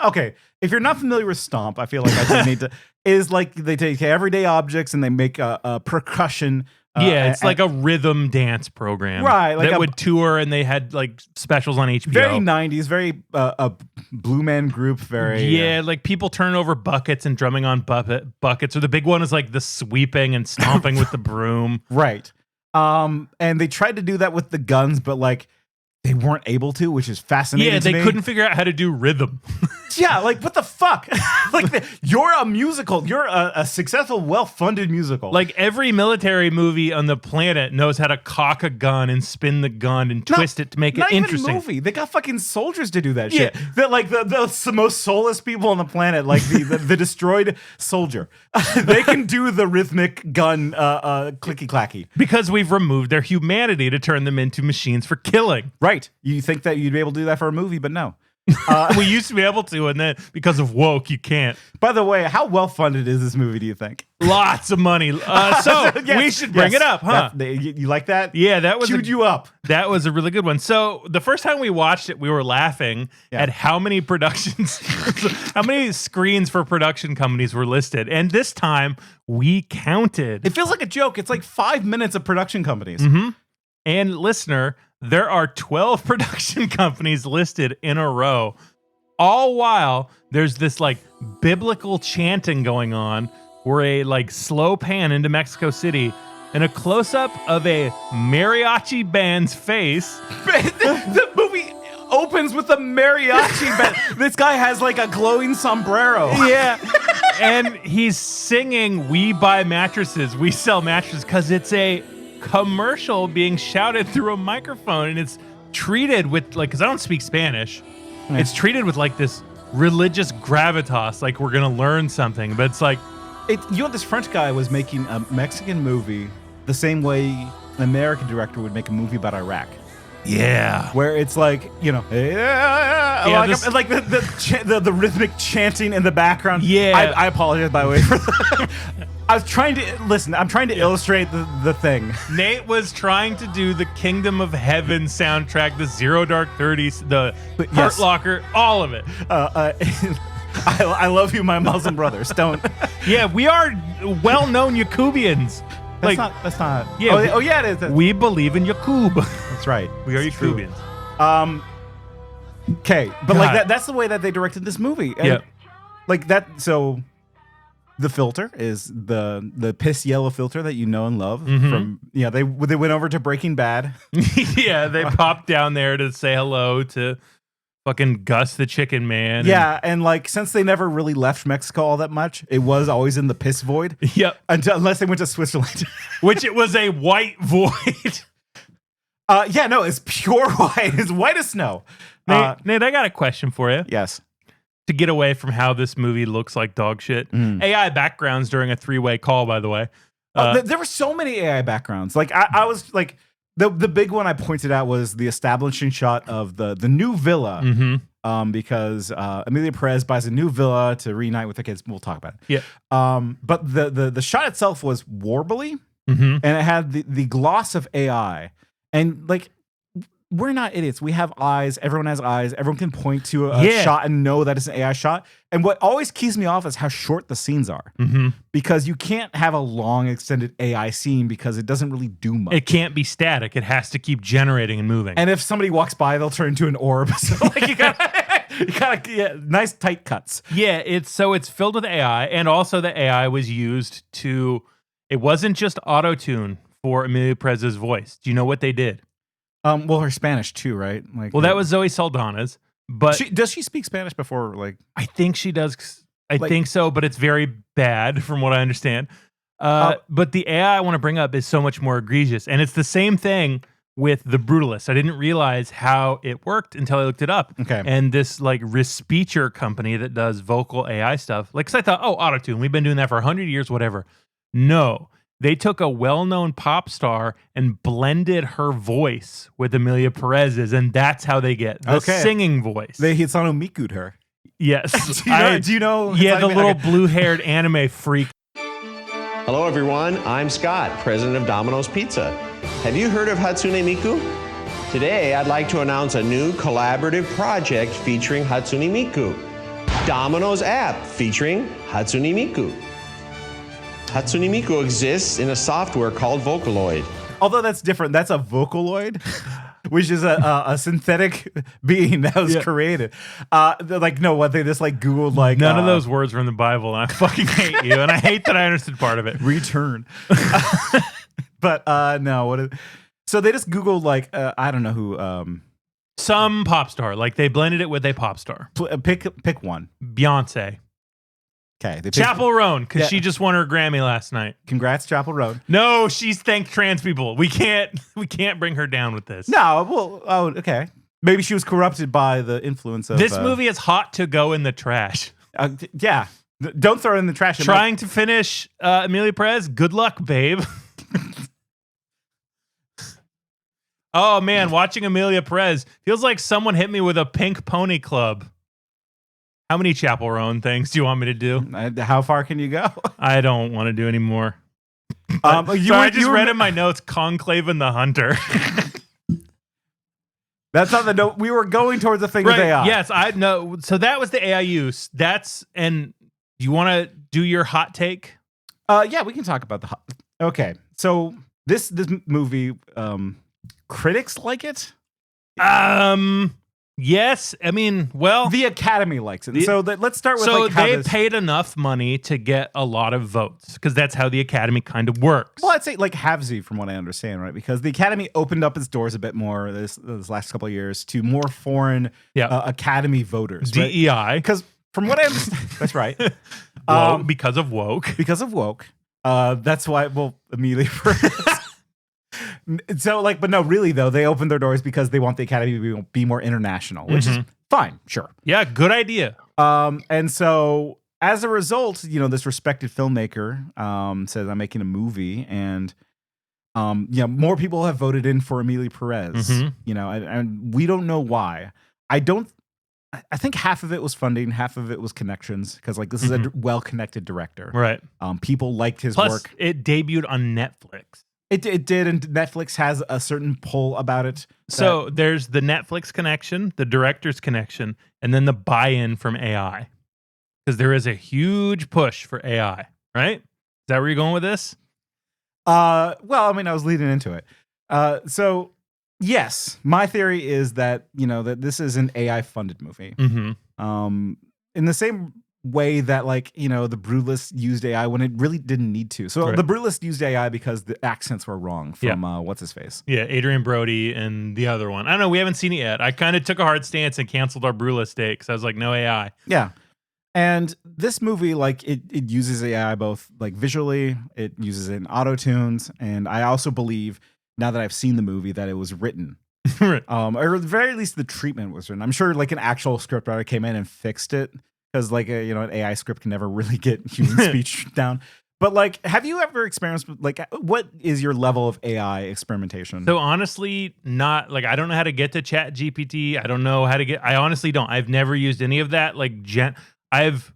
[SPEAKER 2] okay, if you're not familiar with Stomp, I feel like I just need to, is like they take everyday objects and they make a percussion.
[SPEAKER 1] It's like a rhythm dance program.
[SPEAKER 2] Right. Like
[SPEAKER 1] that would tour and they had like specials on HBO.
[SPEAKER 2] Very 90s, very a Blue Man Group, very.
[SPEAKER 1] Yeah, like people turning over buckets and drumming on buckets. Or the big one is like the sweeping and stomping with the broom.
[SPEAKER 2] Right. And they tried to do that with the guns, but like, they weren't able to, which is fascinating.
[SPEAKER 1] Yeah,
[SPEAKER 2] to me.
[SPEAKER 1] they couldn't figure out how to do rhythm.
[SPEAKER 2] Yeah, like what the fuck? Like you're a musical. You're a successful, well-funded musical.
[SPEAKER 1] Like every military movie on the planet knows how to cock a gun and spin the gun and twist it to make it interesting.
[SPEAKER 2] Not even movie. They got fucking soldiers to do that shit. They're like the most soulless people on the planet, like the destroyed soldier. They can do the rhythmic gun clicky clacky
[SPEAKER 1] because we've removed their humanity to turn them into machines for killing.
[SPEAKER 2] Right. You think that you'd be able to do that for a movie, but no.
[SPEAKER 1] We used to be able to, and then because of woke, you can't.
[SPEAKER 2] By the way, how well funded is this movie, do you think?
[SPEAKER 1] Lots of money. So we should bring it up, huh?
[SPEAKER 2] You like that?
[SPEAKER 1] Yeah, that was
[SPEAKER 2] queued you up.
[SPEAKER 1] That was a really good one. So the first time we watched it, we were laughing at how many productions, how many screens for production companies were listed. And this time we counted.
[SPEAKER 2] It feels like a joke. It's like 5 minutes of production companies.
[SPEAKER 1] And listener, there are 12 production companies listed in a row, all while there's this like biblical chanting going on where a like slow pan into Mexico City and a close-up of a mariachi band's face.
[SPEAKER 2] The movie opens with a mariachi band. This guy has like a glowing sombrero.
[SPEAKER 1] Yeah. And he's singing "We buy mattresses, we sell mattresses" because it's a commercial being shouted through a microphone, and it's treated with like, because I don't speak Spanish, it's treated with like this religious gravitas, like we're gonna learn something. But it's like,
[SPEAKER 2] this French guy was making a Mexican movie the same way an American director would make a movie about Iraq.
[SPEAKER 1] Yeah,
[SPEAKER 2] where it's like, like the rhythmic chanting in the background.
[SPEAKER 1] Yeah,
[SPEAKER 2] I apologize by the way for that. I'm trying to illustrate the thing.
[SPEAKER 1] Nate was trying to do the Kingdom of Heaven soundtrack, the Zero Dark 30s, the Hurt Locker, all of it.
[SPEAKER 2] I love you, my Muslim brothers. Don't.
[SPEAKER 1] Yeah, we are well-known Yakubians.
[SPEAKER 2] That's not.
[SPEAKER 1] Yeah.
[SPEAKER 2] Yeah, it is.
[SPEAKER 1] We believe in Yakub.
[SPEAKER 2] That's right.
[SPEAKER 1] We are Yakubians.
[SPEAKER 2] Okay, but like that's the way that they directed this movie. And like that. So The filter is the piss yellow filter that you know and love
[SPEAKER 1] Mm-hmm.
[SPEAKER 2] from they went over to Breaking Bad.
[SPEAKER 1] Yeah, they popped down there to say hello to fucking Gus the Chicken Man.
[SPEAKER 2] Yeah, and like since they never really left Mexico all that much, it was always in the piss void.
[SPEAKER 1] Yep.
[SPEAKER 2] Unless they went to Switzerland.
[SPEAKER 1] Which it was a white void.
[SPEAKER 2] Yeah, no, it's pure white. It's white as snow.
[SPEAKER 1] Nate, I got a question for you.
[SPEAKER 2] Yes.
[SPEAKER 1] To get away from how this movie looks like dog shit. AI backgrounds during a 3-way call, by the way.
[SPEAKER 2] There were so many AI backgrounds. Like I was like the big one I pointed out was the establishing shot of the new villa.
[SPEAKER 1] Mm-hmm.
[SPEAKER 2] Because Emilia Perez buys a new villa to reunite with the kids. We'll talk about it.
[SPEAKER 1] Yeah.
[SPEAKER 2] But the shot itself was warbly,
[SPEAKER 1] Mm-hmm.
[SPEAKER 2] and it had the gloss of AI. And like, we're not idiots. We have eyes. Everyone has eyes. Everyone can point to a shot and know that it's an AI shot. And what always keys me off is how short the scenes are.
[SPEAKER 1] Mm-hmm.
[SPEAKER 2] Because you can't have a long extended AI scene because it doesn't really do much.
[SPEAKER 1] It can't be static. It has to keep generating and moving.
[SPEAKER 2] And if somebody walks by, they'll turn into an orb. So like you gotta nice tight cuts.
[SPEAKER 1] Yeah, it's filled with AI, and also the AI was used to. It wasn't just auto-tune for Emilia Perez's voice. Do you know what they did?
[SPEAKER 2] Well, her Spanish too, right? Like,
[SPEAKER 1] Well, that was Zoe Saldana's, but
[SPEAKER 2] does she speak Spanish before? Like,
[SPEAKER 1] I think she does. I think so, but it's very bad from what I understand. But the AI I want to bring up is so much more egregious, and it's the same thing with The Brutalist. I didn't realize how it worked until I looked it up.
[SPEAKER 2] Okay.
[SPEAKER 1] And this like Respeecher company that does vocal AI stuff, like, 'cause I thought, oh, autotune, we've been doing that for 100 years, whatever. No. They took a well-known pop star and blended her voice with Emilia Perez's, and that's how they get the singing voice.
[SPEAKER 2] They Hitsano Miku'd her.
[SPEAKER 1] Yes.
[SPEAKER 2] Do you know?
[SPEAKER 1] Yeah, the
[SPEAKER 2] Hitsano
[SPEAKER 1] little
[SPEAKER 2] okay.
[SPEAKER 1] blue-haired anime freak.
[SPEAKER 8] Hello, everyone. I'm Scott, president of Domino's Pizza. Have you heard of Hatsune Miku? Today, I'd like to announce a new collaborative project featuring Hatsune Miku. Domino's app featuring Hatsune Miku. Hatsune Miku exists in a software called Vocaloid.
[SPEAKER 2] Although that's different. That's a Vocaloid, which is a synthetic being that was created. They're like, no, what they just like Googled like
[SPEAKER 1] None of those words were in the Bible, and I fucking hate you, and I hate that I understood part of it.
[SPEAKER 2] return. But no, what is, so they just Googled like I don't know who
[SPEAKER 1] Some pop star, like they blended it with a pop star.
[SPEAKER 2] pick one.
[SPEAKER 1] Beyonce.
[SPEAKER 2] Okay, they picked,
[SPEAKER 1] Chapel Roan, because she just won her Grammy last night.
[SPEAKER 2] Congrats, Chapel Roan.
[SPEAKER 1] No, she's thanked trans people. We can't bring her down with this.
[SPEAKER 2] No, well, okay. Maybe she was corrupted by the influence of
[SPEAKER 1] This movie is hot to go in the trash.
[SPEAKER 2] Yeah, don't throw it in the trash.
[SPEAKER 1] Trying to finish Emilia Perez. Good luck, babe. Oh man, watching Emilia Perez feels like someone hit me with a pink pony club. How many Chapel Roan things do you want me to do?
[SPEAKER 2] How far can you go?
[SPEAKER 1] I don't want to do any more. I just read in my notes Conclave and the Hunter.
[SPEAKER 2] That's not the note. We were going towards the thing with AI.
[SPEAKER 1] Yes, I know. So that was the AI use. And you want to do your hot take?
[SPEAKER 2] Yeah, we can talk about the hot. Okay, so this movie, critics like it.
[SPEAKER 1] Yes. I mean, well,
[SPEAKER 2] the Academy likes it. So let's start with
[SPEAKER 1] so
[SPEAKER 2] like how
[SPEAKER 1] they paid enough money to get a lot of votes because that's how the Academy kind of works.
[SPEAKER 2] Well, I'd say like halvesy from what I understand, right? Because the Academy opened up its doors a bit more this last couple of years to more foreign Academy voters.
[SPEAKER 1] DEI.
[SPEAKER 2] Right? Because from what I understand, that's right.
[SPEAKER 1] Because of woke.
[SPEAKER 2] Because of woke. That's why. Well, Emilia Perez. So, like, but no, really though, they opened their doors because they want the Academy to be more international, which is fine, sure.
[SPEAKER 1] Yeah, good idea.
[SPEAKER 2] And so as a result, this respected filmmaker says, I'm making a movie, and more people have voted in for Emilia Perez. And we don't know why. I think half of it was funding, half of it was connections, because like this is a well-connected director,
[SPEAKER 1] right?
[SPEAKER 2] People liked his
[SPEAKER 1] Plus,
[SPEAKER 2] work.
[SPEAKER 1] it debuted on Netflix.
[SPEAKER 2] It did, and Netflix has a certain pull about it.
[SPEAKER 1] So there's the Netflix connection, the director's connection, and then the buy-in from AI. Because there is a huge push for AI, right? Is that where you're going with this?
[SPEAKER 2] Well, I mean, I was leading into it. So yes, my theory is that, that this is an AI-funded movie. In the same way that like, you know, the Brutalist used AI when it really didn't need to. So the Brutalist used AI because the accents were wrong from what's his face.
[SPEAKER 1] Yeah, Adrian Brody and the other one. I don't know. We haven't seen it yet. I kind of took a hard stance and canceled our Brutalist date because I was like, no AI.
[SPEAKER 2] Yeah. And this movie, like, it uses AI both like visually, it uses it in auto tunes, and I also believe now that I've seen the movie that it was written, or at the very least the treatment was written. I'm sure like an actual scriptwriter came in and fixed it because like you know, an AI script can never really get human speech down. But like, have you ever experienced like what is your level of AI experimentation?
[SPEAKER 1] So honestly, not like I don't know how to get to Chat GPT. I don't know how to get. I honestly don't. I've never used any of that. Like I've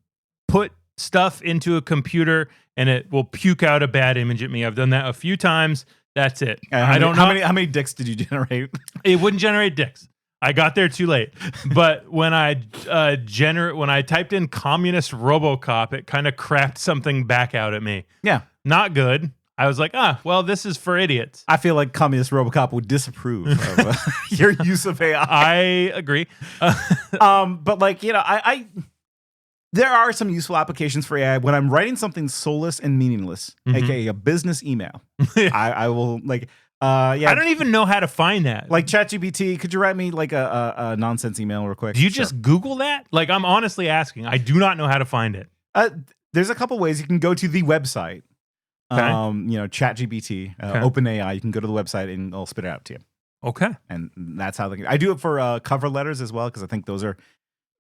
[SPEAKER 1] put stuff into a computer and it will puke out a bad image at me. I've done that a few times. That's it. I don't know
[SPEAKER 2] how many dicks did you generate.
[SPEAKER 1] It wouldn't generate dicks. I got there too late. But when I when I typed in communist RoboCop, it kind of crapped something back out at me.
[SPEAKER 2] Yeah,
[SPEAKER 1] not good. I was like, well, this is for idiots.
[SPEAKER 2] I feel like communist RoboCop would disapprove of your use of AI.
[SPEAKER 1] I agree.
[SPEAKER 2] But like, you know, I there are some useful applications for AI when I'm writing something soulless and meaningless, aka a business email. I will like, I
[SPEAKER 1] don't even know how to find that.
[SPEAKER 2] Like ChatGPT, could you write me like a nonsense email real quick?
[SPEAKER 1] Do you just Google that? Like, I'm honestly asking. I do not know how to find it.
[SPEAKER 2] There's a couple ways you can go to the website.
[SPEAKER 1] Okay.
[SPEAKER 2] You know, ChatGPT, OpenAI. You can go to the website and it'll spit it out to you.
[SPEAKER 1] Okay.
[SPEAKER 2] And that's how I do it for cover letters as well because I think those are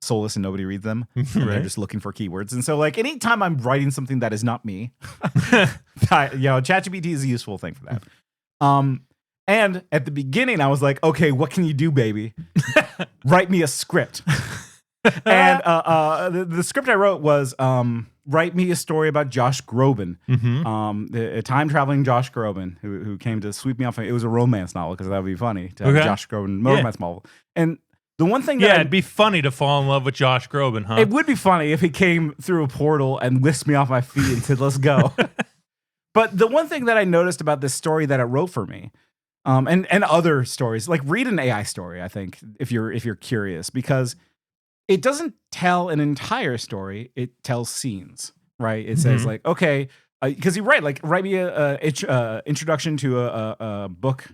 [SPEAKER 2] soulless and nobody reads them. They're just looking for keywords. And so like anytime I'm writing something that is not me, ChatGPT is a useful thing for that. And at the beginning I was like, okay, what can you do, baby? Write me a script. And the script I wrote was write me a story about Josh Groban, a time traveling Josh Groban who came to sweep me off. It was a romance novel because that would be funny to have Josh Groban romance novel. And the one thing that
[SPEAKER 1] it'd be funny to fall in love with Josh Groban, huh?
[SPEAKER 2] It would be funny if he came through a portal and whisked me off my feet and said, let's go. But the one thing that I noticed about this story that it wrote for me, and other stories, like read an AI story, I think, if you're curious, because it doesn't tell an entire story, it tells scenes, right? It says like, okay, because write me a introduction to a book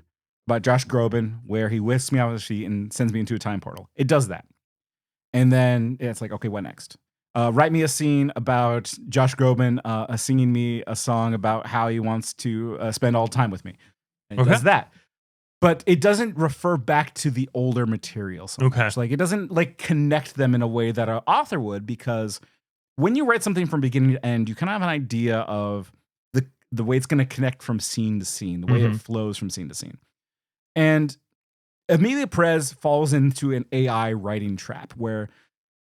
[SPEAKER 2] about Josh Groban where he whisks me off his feet and sends me into a time portal. It does that. And then it's like, okay, what next? Write me a scene about Josh Groban singing me a song about how he wants to spend all time with me. And it does that. But it doesn't refer back to the older material so much. Like it doesn't like connect them in a way that an author would, because when you write something from beginning to end, you kind of have an idea of the way it's going to connect from scene to scene, the way it flows from scene to scene. And Emilia Perez falls into an AI writing trap where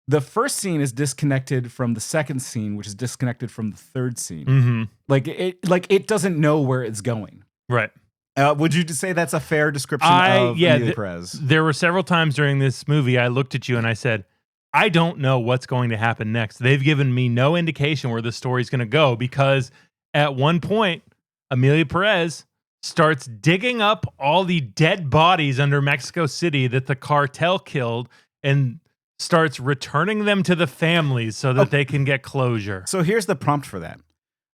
[SPEAKER 2] the first scene is disconnected from the second scene, which is disconnected from the third scene. Like it doesn't know where it's going.
[SPEAKER 1] Right.
[SPEAKER 2] Would you say that's a fair description of Emilia Perez?
[SPEAKER 1] There were several times during this movie I looked at you and I said, I don't know what's going to happen next. They've given me no indication where the story's going to go, because at one point, Emilia Perez starts digging up all the dead bodies under Mexico City that the cartel killed and starts returning them to the families so that they can get closure.
[SPEAKER 2] So here's the prompt for that.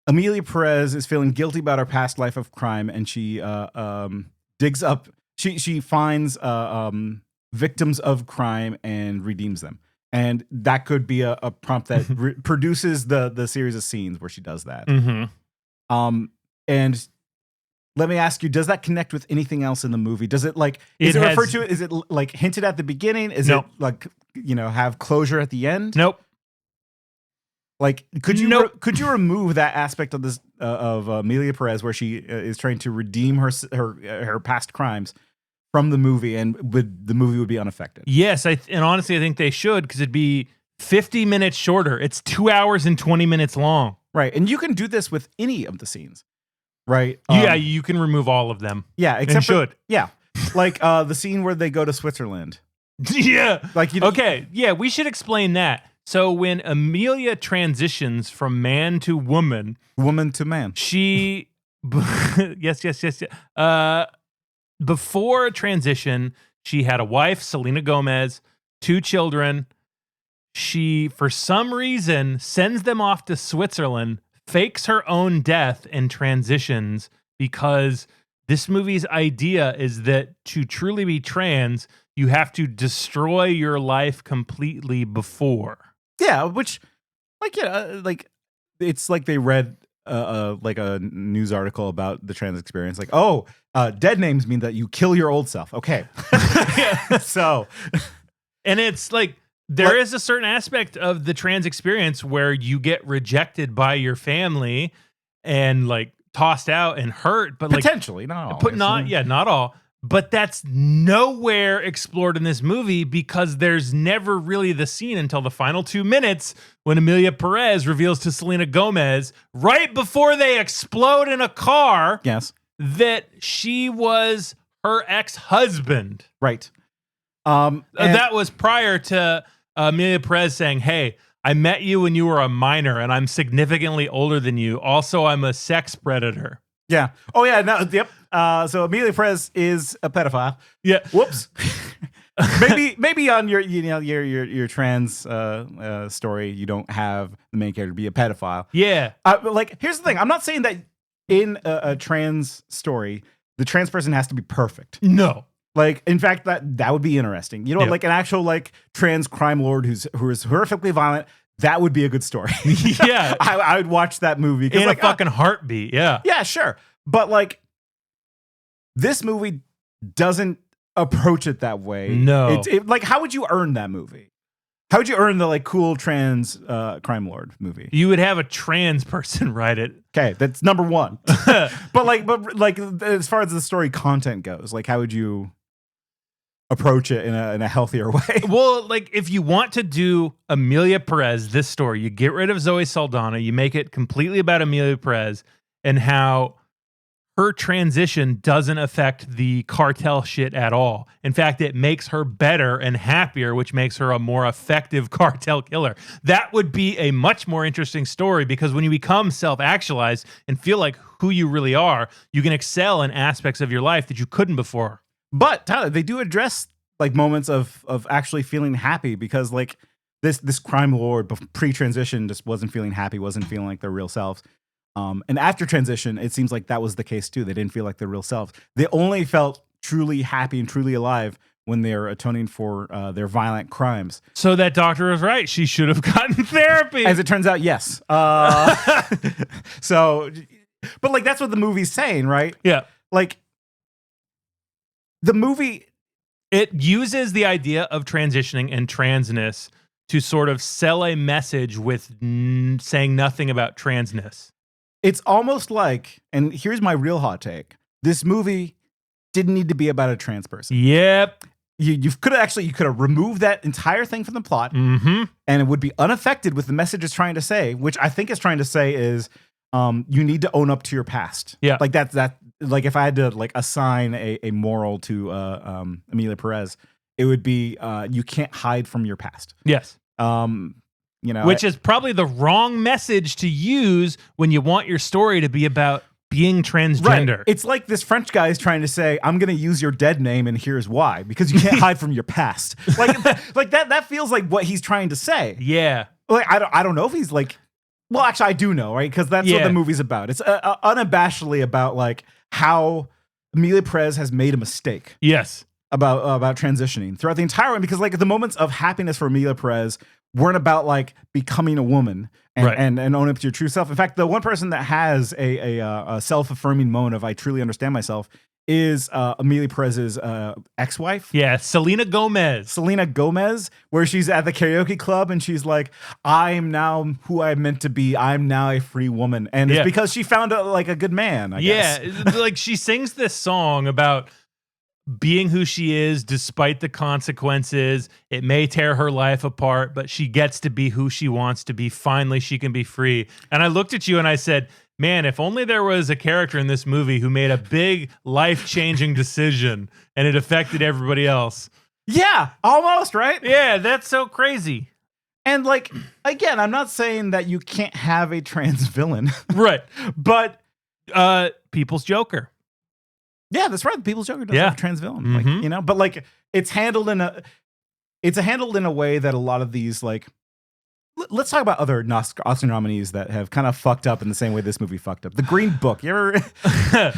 [SPEAKER 2] Emilia Perez is feeling guilty about her past life of crime, and she digs up, she finds victims of crime and redeems them. And that could be a prompt that produces the series of scenes where she does that. And let me ask you, does that connect with anything else in the movie? Does it like, is it referred to, is it like hinted at the beginning? Is it like, you know, have closure at the end?
[SPEAKER 1] Nope.
[SPEAKER 2] Like, could you remove that aspect of this of Emilia Perez where she is trying to redeem her past crimes from the movie, and the movie would be unaffected?
[SPEAKER 1] Yes, and honestly, I think they should, because it'd be 50 minutes shorter. It's 2 hours and 20 minutes long.
[SPEAKER 2] Right, and you can do this with any of the scenes, right?
[SPEAKER 1] Yeah, you can remove all of them.
[SPEAKER 2] Yeah,
[SPEAKER 1] except
[SPEAKER 2] like the scene where they go to Switzerland.
[SPEAKER 1] Yeah, like okay, yeah, we should explain that. So when Emilia transitions from man to woman
[SPEAKER 2] to man,
[SPEAKER 1] she yes. Before transition, she had a wife, Selena Gomez, 2 children, she, for some reason, sends them off to Switzerland, fakes her own death, and transitions because this movie's idea is that to truly be trans, you have to destroy your life completely before.
[SPEAKER 2] Yeah, which, like, like it's like they read like a news article about the trans experience. Like, oh, dead names mean that you kill your old self. Okay, so,
[SPEAKER 1] and it's like there is a certain aspect of the trans experience where you get rejected by your family and like tossed out and hurt, but
[SPEAKER 2] potentially not all.
[SPEAKER 1] Not all. But that's nowhere explored in this movie because there's never really the scene until the final 2 minutes when Emilia Perez reveals to Selena Gomez right before they explode in a car that she was her ex-husband.
[SPEAKER 2] Right.
[SPEAKER 1] That was prior to Emilia Perez saying, hey, I met you when you were a minor and I'm significantly older than you. Also, I'm a sex predator.
[SPEAKER 2] Yeah. Oh yeah. No. Yep. So Emilia Perez is a pedophile.
[SPEAKER 1] Yeah.
[SPEAKER 2] Whoops. maybe on your trans story, you don't have the main character be a pedophile.
[SPEAKER 1] Yeah.
[SPEAKER 2] Like, here's the thing. I'm not saying that in a trans story, the trans person has to be perfect.
[SPEAKER 1] No.
[SPEAKER 2] Like, in fact, that would be interesting. You know, like an actual like trans crime lord who is horrifically violent. That would be a good story.
[SPEAKER 1] Yeah.
[SPEAKER 2] I would watch that movie.
[SPEAKER 1] In
[SPEAKER 2] like,
[SPEAKER 1] a fucking heartbeat. Yeah.
[SPEAKER 2] Yeah, sure. But like, this movie doesn't approach it that way.
[SPEAKER 1] No.
[SPEAKER 2] Like, how would you earn that movie? How would you earn the like cool trans crime lord movie?
[SPEAKER 1] You would have a trans person write it.
[SPEAKER 2] Okay, that's number one. but like as far as the story content goes, like, how would you approach it in a healthier way?
[SPEAKER 1] Well, like, if you want to do Emilia Perez, this story, you get rid of Zoe Saldana, you make it completely about Emilia Perez and how her transition doesn't affect the cartel shit at all. In fact, it makes her better and happier, which makes her a more effective cartel killer. That would be a much more interesting story because when you become self-actualized and feel like who you really are, you can excel in aspects of your life that you couldn't before.
[SPEAKER 2] But Tyler, they do address like moments of actually feeling happy because like this crime lord pre-transition just wasn't feeling happy, wasn't feeling like their real selves. And after transition, it seems like that was the case too. They didn't feel like their real selves. They only felt truly happy and truly alive when they're atoning for their violent crimes.
[SPEAKER 1] So that doctor was right. She should have gotten therapy.
[SPEAKER 2] As it turns out, yes. So, but like that's what the movie's saying, right?
[SPEAKER 1] Yeah.
[SPEAKER 2] Like, the movie,
[SPEAKER 1] it uses the idea of transitioning and transness to sort of sell a message with saying nothing about transness.
[SPEAKER 2] It's almost like, and here's my real hot take, this movie didn't need to be about a trans person.
[SPEAKER 1] Yep.
[SPEAKER 2] You could have removed that entire thing from the plot,
[SPEAKER 1] and
[SPEAKER 2] it would be unaffected with the message it's trying to say, which I think it's trying to say is you need to own up to your past.
[SPEAKER 1] Yeah.
[SPEAKER 2] Like that. Like if I had to like assign a moral to Emilia Perez, it would be you can't hide from your past.
[SPEAKER 1] Yes.
[SPEAKER 2] You know,
[SPEAKER 1] which is probably the wrong message to use when you want your story to be about being transgender.
[SPEAKER 2] Right. It's like this French guy is trying to say, I'm going to use your dead name and here's why, because you can't hide from your past. Like that feels like what he's trying to say.
[SPEAKER 1] Yeah.
[SPEAKER 2] Like I don't know if he's like, well, actually I do know, right? Because that's what the movie's about. It's unabashedly about like how Emilia Perez has made a mistake.
[SPEAKER 1] Yes.
[SPEAKER 2] About transitioning throughout the entire one, because like the moments of happiness for Emilia Perez weren't about like becoming a woman and owning up to your true self. In fact, the one person that has a self-affirming moment of I truly understand myself is Emilia Perez's ex-wife.
[SPEAKER 1] Yeah, Selena Gomez,
[SPEAKER 2] where she's at the karaoke club and she's like, I'm now who I'm meant to be. I'm now a free woman. And it's because she found a good man, I guess.
[SPEAKER 1] Yeah, like she sings this song about being who she is despite the consequences. It may tear her life apart, but she gets to be who she wants to be. Finally, she can be free. And I looked at you and I said, man, if only there was a character in this movie who made a big life-changing decision and it affected everybody else.
[SPEAKER 2] Yeah, almost, right?
[SPEAKER 1] Yeah, that's so crazy.
[SPEAKER 2] And like, again, I'm not saying that you can't have a trans villain.
[SPEAKER 1] Right.
[SPEAKER 2] But
[SPEAKER 1] People's Joker.
[SPEAKER 2] Yeah, that's right. The People's Joker does have a trans villain. Like, you know, but like it's handled in a way that a lot of these like let's talk about other Oscar nominees that have kind of fucked up in the same way this movie fucked up. The Green Book, you ever,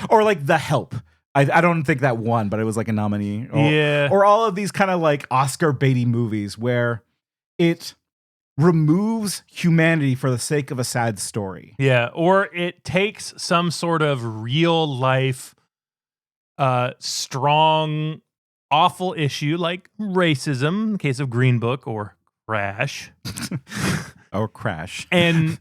[SPEAKER 2] or like The Help. I don't think that won, but it was like a nominee. Or all of these kind of like Oscar baity movies where it removes humanity for the sake of a sad story.
[SPEAKER 1] Yeah, or it takes some sort of real life, strong, awful issue like racism, in the case of Green Book, or Crash.
[SPEAKER 2] Or Crash.
[SPEAKER 1] And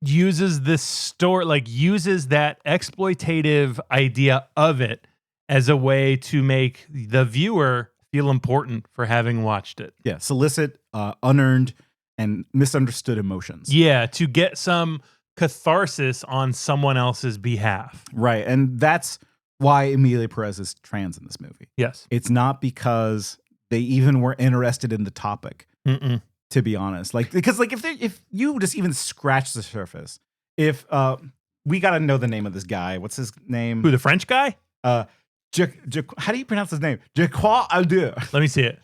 [SPEAKER 1] uses this story, like uses that exploitative idea of it as a way to make the viewer feel important for having watched it.
[SPEAKER 2] Yeah, solicit unearned and misunderstood emotions.
[SPEAKER 1] Yeah, to get some catharsis on someone else's behalf.
[SPEAKER 2] Right, and that's why Emilia Perez is trans in this movie.
[SPEAKER 1] Yes.
[SPEAKER 2] It's not because they even were interested in the topic. To be honest, like, because like if you just even scratch the surface, if we got to know the name of this guy. What's his name?
[SPEAKER 1] Who, the French guy?
[SPEAKER 2] How do you pronounce his name? Jacques Audier.
[SPEAKER 1] Let me see it.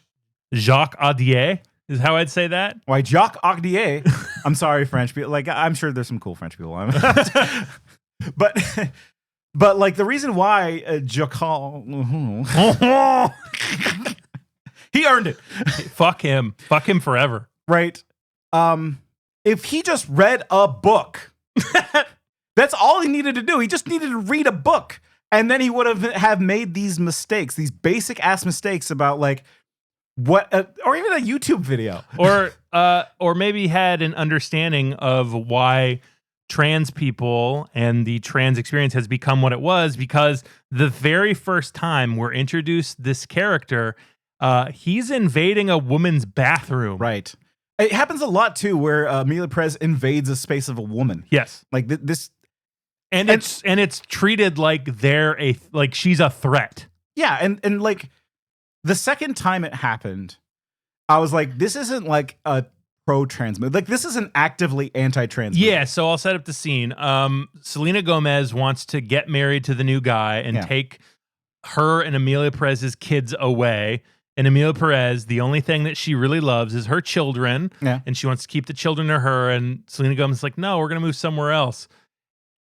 [SPEAKER 1] Jacques Audier is how I'd say that.
[SPEAKER 2] Why, Jacques Audier? I'm sorry, French people. Like, I'm sure there's some cool French people on it. But like the reason why Jacques he earned it.
[SPEAKER 1] Fuck him. Fuck him forever.
[SPEAKER 2] Right. If he just read a book, that's all he needed to do. He just needed to read a book. And then he would have made these mistakes, these basic ass mistakes about like what, or even a YouTube video.
[SPEAKER 1] Or maybe had an understanding of why trans people and the trans experience has become what it was, because the very first time we're introduced this character, he's invading a woman's bathroom.
[SPEAKER 2] Right. It happens a lot too, where Emilia Perez invades a space of a woman.
[SPEAKER 1] Yes.
[SPEAKER 2] Like this.
[SPEAKER 1] And it's treated like like she's a threat.
[SPEAKER 2] Yeah. And like the second time it happened, I was like, this isn't like a pro-trans movie. Like, this is an actively anti-trans movie.
[SPEAKER 1] Yeah, so I'll set up the scene. Selena Gomez wants to get married to the new guy and take her and Emilia Perez's kids away. And Emilia Perez, the only thing that she really loves is her children.
[SPEAKER 2] Yeah.
[SPEAKER 1] And she wants to keep the children to her. And Selena Gomez is like, no, we're going to move somewhere else.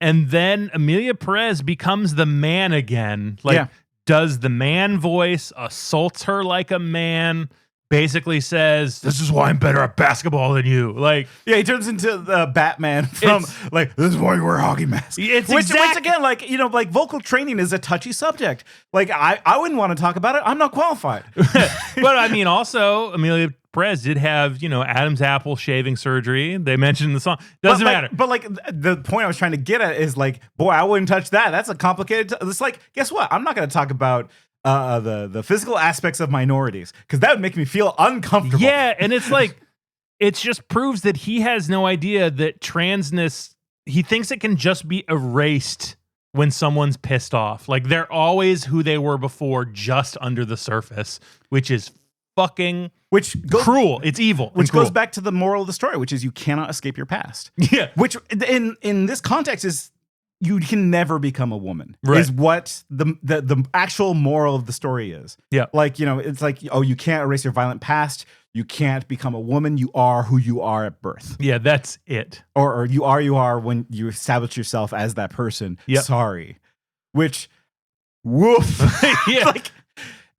[SPEAKER 1] And then Emilia Perez becomes the man again. Like, does the man voice, assaults her like a man, basically says, this is why I'm better at basketball than you. Like,
[SPEAKER 2] yeah, he turns into the Batman from like, this is why you wear a hockey mask. Which again, like, you know, like vocal training is a touchy subject. Like, I wouldn't want to talk about it. I'm not qualified.
[SPEAKER 1] But I mean, also Emilia Perez did have, you know, Adam's apple shaving surgery. They mentioned in the song. Doesn't matter.
[SPEAKER 2] But like the point I was trying to get at is like, boy, I wouldn't touch that. That's a complicated. It's like, guess what? I'm not going to talk about the physical aspects of minorities, because that would make me feel uncomfortable.
[SPEAKER 1] Yeah, and it's like, it just proves that he has no idea that transness, he thinks it can just be erased when someone's pissed off. Like, they're always who they were before, just under the surface, which is fucking cruel. It's evil.
[SPEAKER 2] Which goes back to the moral of the story, which is you cannot escape your past.
[SPEAKER 1] Yeah.
[SPEAKER 2] Which in this context is you can never become a woman.
[SPEAKER 1] Right.
[SPEAKER 2] Is what the actual moral of the story is.
[SPEAKER 1] Yeah.
[SPEAKER 2] Like, you know, it's like, oh, you can't erase your violent past. You can't become a woman. You are who you are at birth.
[SPEAKER 1] Yeah, that's it.
[SPEAKER 2] Or you are when you establish yourself as that person.
[SPEAKER 1] Yep.
[SPEAKER 2] Sorry. Which, woof.
[SPEAKER 1] Yeah.
[SPEAKER 2] Like,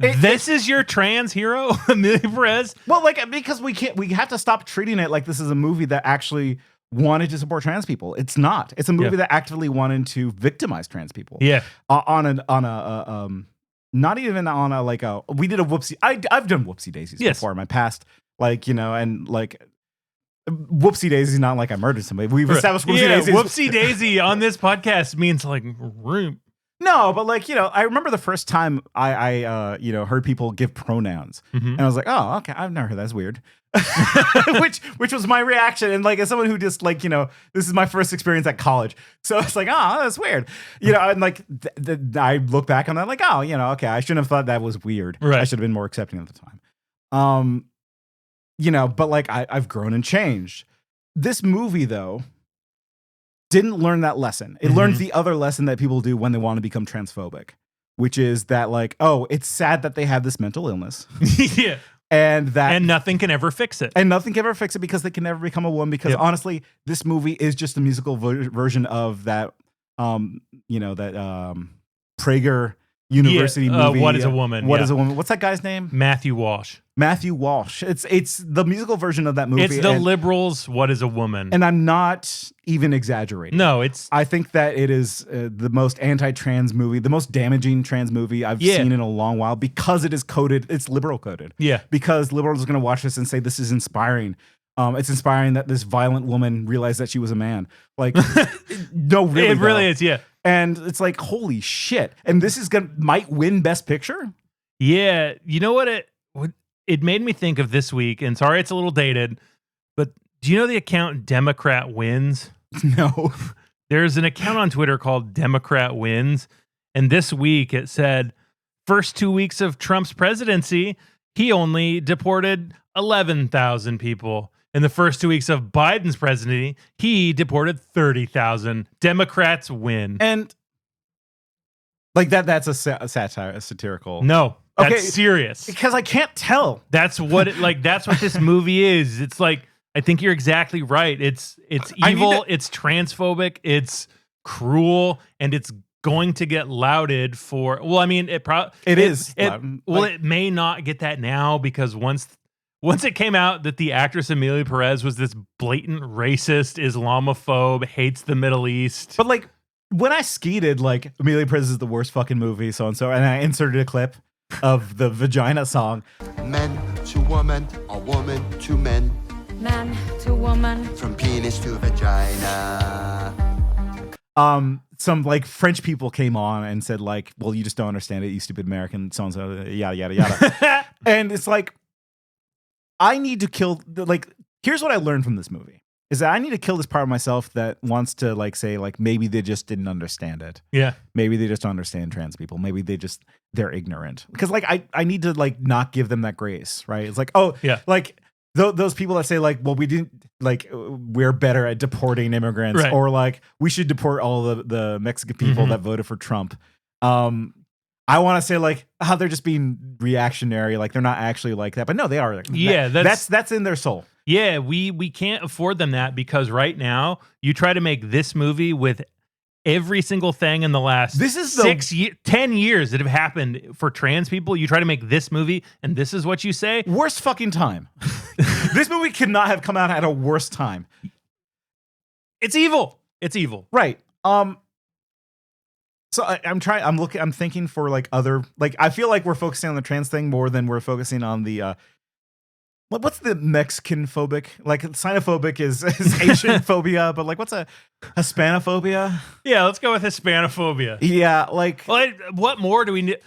[SPEAKER 1] this is your trans hero, Emilia Perez?
[SPEAKER 2] Well, like, because we have to stop treating it like this is a movie that actually wanted to support trans people. It's not. It's a movie that actively wanted to victimize trans people.
[SPEAKER 1] Yeah.
[SPEAKER 2] Not even on a, like a, we did a whoopsie. I've done whoopsie daisies before in my past. Like, you know, and like, whoopsie daisy is not like I murdered somebody. We've established whoopsie daisies.
[SPEAKER 1] Whoopsie daisy on this podcast means like,
[SPEAKER 2] no, but like, you know, I remember the first time I you know, heard people give pronouns, and I was like, oh, okay, I've never heard that. That's weird. which was my reaction, and like, as someone who just, like, you know, this is my first experience at college, so it's like, oh, that's weird, you know, and like I look back on that like, oh, you know, okay, I shouldn't have thought that was weird.
[SPEAKER 1] Right.
[SPEAKER 2] I should have been more accepting at the time. You know, but like I've grown and changed. This movie, though, didn't learn that lesson. It learned the other lesson that people do when they want to become transphobic, which is that, like, oh, it's sad that they have this mental illness.
[SPEAKER 1] Yeah.
[SPEAKER 2] And
[SPEAKER 1] nothing can ever fix it.
[SPEAKER 2] And nothing can ever fix it because they can never become a woman. Because honestly, this movie is just a musical version of that, Prager University movie.
[SPEAKER 1] What is a Woman?
[SPEAKER 2] What is a Woman? What's that guy's name?
[SPEAKER 1] Matthew Walsh.
[SPEAKER 2] Matthew Walsh. It's the musical version of that movie.
[SPEAKER 1] It's the liberals' What is a Woman?
[SPEAKER 2] And I'm not even exaggerating.
[SPEAKER 1] No,
[SPEAKER 2] I think that it is the most anti-trans movie, the most damaging trans movie I've seen in a long while because it is coded. It's liberal coded.
[SPEAKER 1] Yeah.
[SPEAKER 2] Because liberals are going to watch this and say this is inspiring. It's inspiring that this violent woman realized that she was a man. Like, no, really,
[SPEAKER 1] it really is. Yeah.
[SPEAKER 2] And it's like, holy shit! And this might win Best Picture.
[SPEAKER 1] Yeah, you know what it made me think of this week. And sorry, it's a little dated, but do you know the account Democrat Wins?
[SPEAKER 2] No.
[SPEAKER 1] There's an account on Twitter called Democrat Wins, and this week it said, first 2 weeks of Trump's presidency, he only deported 11,000 people. In the first 2 weeks of Biden's presidency, he deported 30,000. Democrats win.
[SPEAKER 2] And like that's a satirical.
[SPEAKER 1] No, that's serious.
[SPEAKER 2] Because I can't tell.
[SPEAKER 1] That's what that's what this movie is. It's like, I think you're exactly right. It's evil, it's transphobic, it's cruel, and it's going to get lauded for, well, I mean, it is. It may not get that now because once it came out that the actress Emilia Perez was this blatant racist, Islamophobe, hates the Middle East.
[SPEAKER 2] But like when I skeeted, like Emilia Perez is the worst fucking movie, so and so, and I inserted a clip of the Vagina song.
[SPEAKER 4] Men to woman, or woman to men.
[SPEAKER 6] Man to woman.
[SPEAKER 4] From penis to vagina.
[SPEAKER 2] Some like French people came on and said like, well, you just don't understand it, you stupid American, so and so, yada yada yada. And it's like, I need to kill, here's what I learned from this movie, is that I need to kill this part of myself that wants to like say like, maybe they just didn't understand it.
[SPEAKER 1] Yeah.
[SPEAKER 2] Maybe they just don't understand trans people. Maybe they're ignorant. Because like, I need to like not give them that grace, right? It's like, oh, yeah. Like those people that say like, well, we didn't, like, we're better at deporting immigrants, right, or like, we should deport all the Mexican people that voted for Trump. I want to say like, they're just being reactionary, like they're not actually like that, but no, they are.
[SPEAKER 1] Yeah,
[SPEAKER 2] that's in their soul.
[SPEAKER 1] Yeah, we can't afford them that because right now you try to make this movie with every single thing in the last 10 years that have happened for trans people. You try to make this movie, and this is what you say.
[SPEAKER 2] Worst fucking time. This movie could not have come out at a worse time.
[SPEAKER 1] It's evil. It's evil.
[SPEAKER 2] Right. So I'm thinking for like other, like, I feel like we're focusing on the trans thing more than we're focusing on the, what's the Mexican phobic? Like xenophobic is Asian phobia, but like what's a Hispanophobia?
[SPEAKER 1] Yeah, let's go with Hispanophobia.
[SPEAKER 2] Yeah, like,
[SPEAKER 1] what more do we need?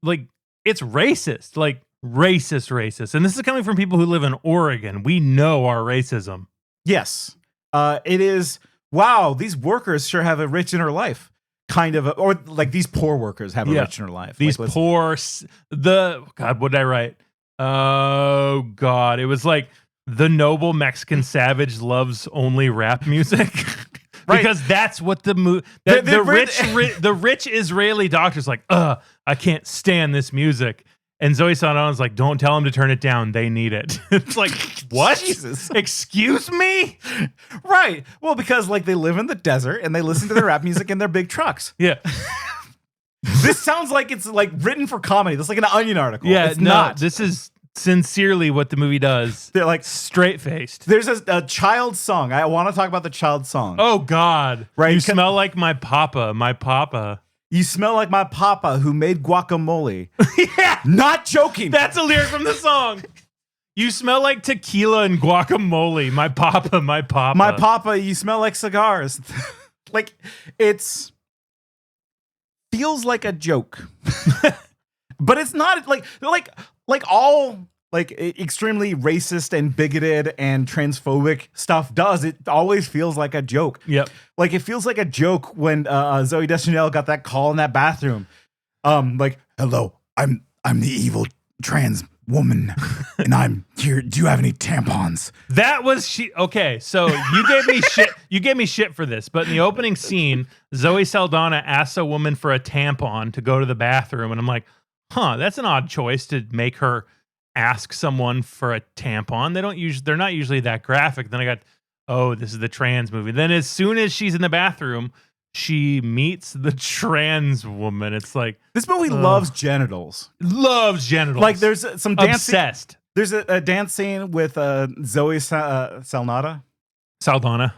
[SPEAKER 1] Like, it's racist, like racist. And this is coming from people who live in Oregon. We know our racism.
[SPEAKER 2] Yes. It is. Wow, these workers sure have a rich inner life, kind of, or like these poor workers have a rich inner life.
[SPEAKER 1] These
[SPEAKER 2] like,
[SPEAKER 1] God, what did I write? Oh God, it was like the noble Mexican savage loves only rap music, right? Because that's what the rich Israeli doctor's like. I can't stand this music. And Zoe Saldana's like, don't tell them to turn it down. They need it. It's like, what?
[SPEAKER 2] Jesus.
[SPEAKER 1] Excuse me?
[SPEAKER 2] Right. Well, because like they live in the desert and they listen to their rap music in their big trucks.
[SPEAKER 1] Yeah.
[SPEAKER 2] This sounds like it's like written for comedy. This is like an Onion article.
[SPEAKER 1] Yeah,
[SPEAKER 2] it's not.
[SPEAKER 1] This is sincerely what the movie does.
[SPEAKER 2] They're like
[SPEAKER 1] straight-faced.
[SPEAKER 2] There's a child song. I want to talk about the child song.
[SPEAKER 1] Oh God.
[SPEAKER 2] Right.
[SPEAKER 1] You smell like my papa. My papa.
[SPEAKER 2] You smell like my papa who made guacamole.
[SPEAKER 1] Yeah.
[SPEAKER 2] Not joking.
[SPEAKER 1] That's a lyric from the song. You smell like tequila and guacamole. My papa, my papa.
[SPEAKER 2] My papa, you smell like cigars. Like, it's feels like a joke. But it's not like all like extremely racist and bigoted and transphobic stuff does. It always feels like a joke.
[SPEAKER 1] Yep.
[SPEAKER 2] Like it feels like a joke when Zooey Deschanel got that call in that bathroom. Like, hello, I'm the evil trans woman, and I'm here. Do you have any tampons?
[SPEAKER 1] That was she. Okay, so you gave me shit. You gave me shit for this, but in the opening scene, Zoe Saldana asks a woman for a tampon to go to the bathroom, and I'm like, that's an odd choice to make her ask someone for a tampon. They're not usually that graphic. Then I got, this is the trans movie. Then as soon as she's in the bathroom, she meets the trans woman. It's like,
[SPEAKER 2] this movie loves genitals.
[SPEAKER 1] Loves genitals.
[SPEAKER 2] Like there's some dancing.
[SPEAKER 1] Obsessed.
[SPEAKER 2] There's a dance scene with Zoe Saldana. Saldana.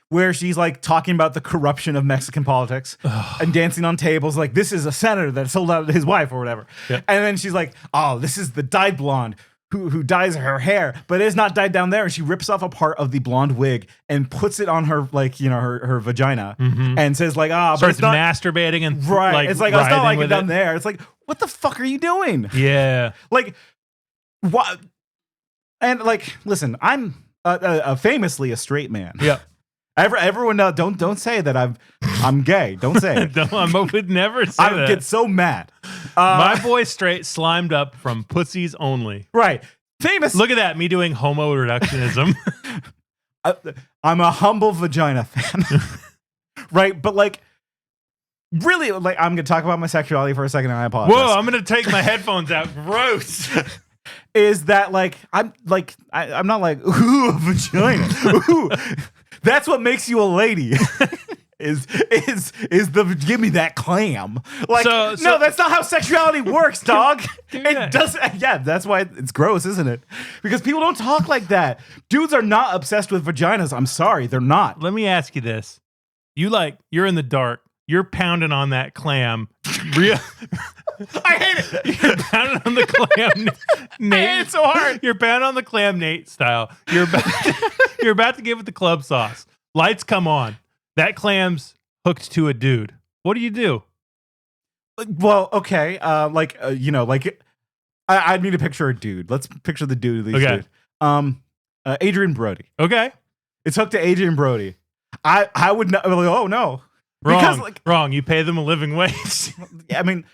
[SPEAKER 2] Where she's like talking about the corruption of Mexican politics and dancing on tables. Like, this is a senator that sold out his wife or whatever. Yep. And then she's like, oh, this is the dyed blonde who dyes her hair, but it is not dyed down there. And she rips off a part of the blonde wig and puts it on her, like, her vagina and says like, but
[SPEAKER 1] starts
[SPEAKER 2] it's not
[SPEAKER 1] masturbating and
[SPEAKER 2] right.
[SPEAKER 1] Like,
[SPEAKER 2] it's like, it's not like it down there. It's like, what the fuck are you doing?
[SPEAKER 1] Yeah.
[SPEAKER 2] Like, what? And like, listen, I'm famously a straight man.
[SPEAKER 1] Yeah.
[SPEAKER 2] Everyone, don't say that I'm gay. Don't say it.
[SPEAKER 1] I would never say
[SPEAKER 2] I
[SPEAKER 1] that.
[SPEAKER 2] get so mad.
[SPEAKER 1] My boy straight slimed up from pussies only.
[SPEAKER 2] Right. Famous.
[SPEAKER 1] Look at that. Me doing homo reductionism.
[SPEAKER 2] I'm a humble vagina fan. Right. But like, really, like, I'm going to talk about my sexuality for a second and I apologize.
[SPEAKER 1] Whoa, I'm going to take my headphones out. Gross.
[SPEAKER 2] Is that like, I'm not like, ooh, a vagina. Ooh. That's what makes you a lady. is the give me that clam. Like, no, that's not how sexuality works, dog. It doesn't. Yeah, that's why it's gross, isn't it? Because people don't talk like that. Dudes are not obsessed with vaginas. I'm sorry, they're not.
[SPEAKER 1] Let me ask you this: you're in the dark. You're pounding on that clam. I
[SPEAKER 2] hate it.
[SPEAKER 1] You're pounding on the clam. Nate,
[SPEAKER 2] I hate it so hard.
[SPEAKER 1] You're pounding on the clam, Nate style. You're about to give it the club sauce. Lights come on. That clam's hooked to a dude. What do you do?
[SPEAKER 2] Well, okay. Like I need to picture a dude. Let's picture the dude.
[SPEAKER 1] Okay.
[SPEAKER 2] Dude. Adrian Brody.
[SPEAKER 1] Okay.
[SPEAKER 2] It's hooked to Adrian Brody. I would not. Like, oh no.
[SPEAKER 1] Wrong.
[SPEAKER 2] Because, like,
[SPEAKER 1] wrong. You pay them a living wage.
[SPEAKER 2] I mean,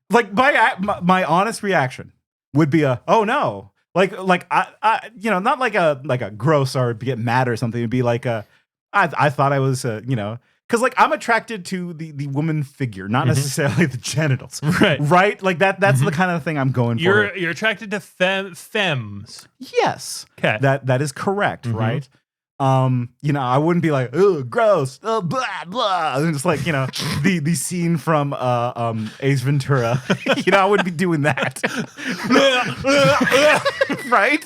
[SPEAKER 2] like my honest reaction would be oh no. Like I not like a gross or get mad or something. It'd be like I thought I was because like I'm attracted to the woman figure, not necessarily the genitals. Right. Like that's the kind of thing I'm going for.
[SPEAKER 1] You're attracted to femmes.
[SPEAKER 2] Yes.
[SPEAKER 1] Okay.
[SPEAKER 2] That is correct. Right. I wouldn't be like, oh, gross, blah blah, and just like the scene from Ace Ventura. I wouldn't be doing that, right?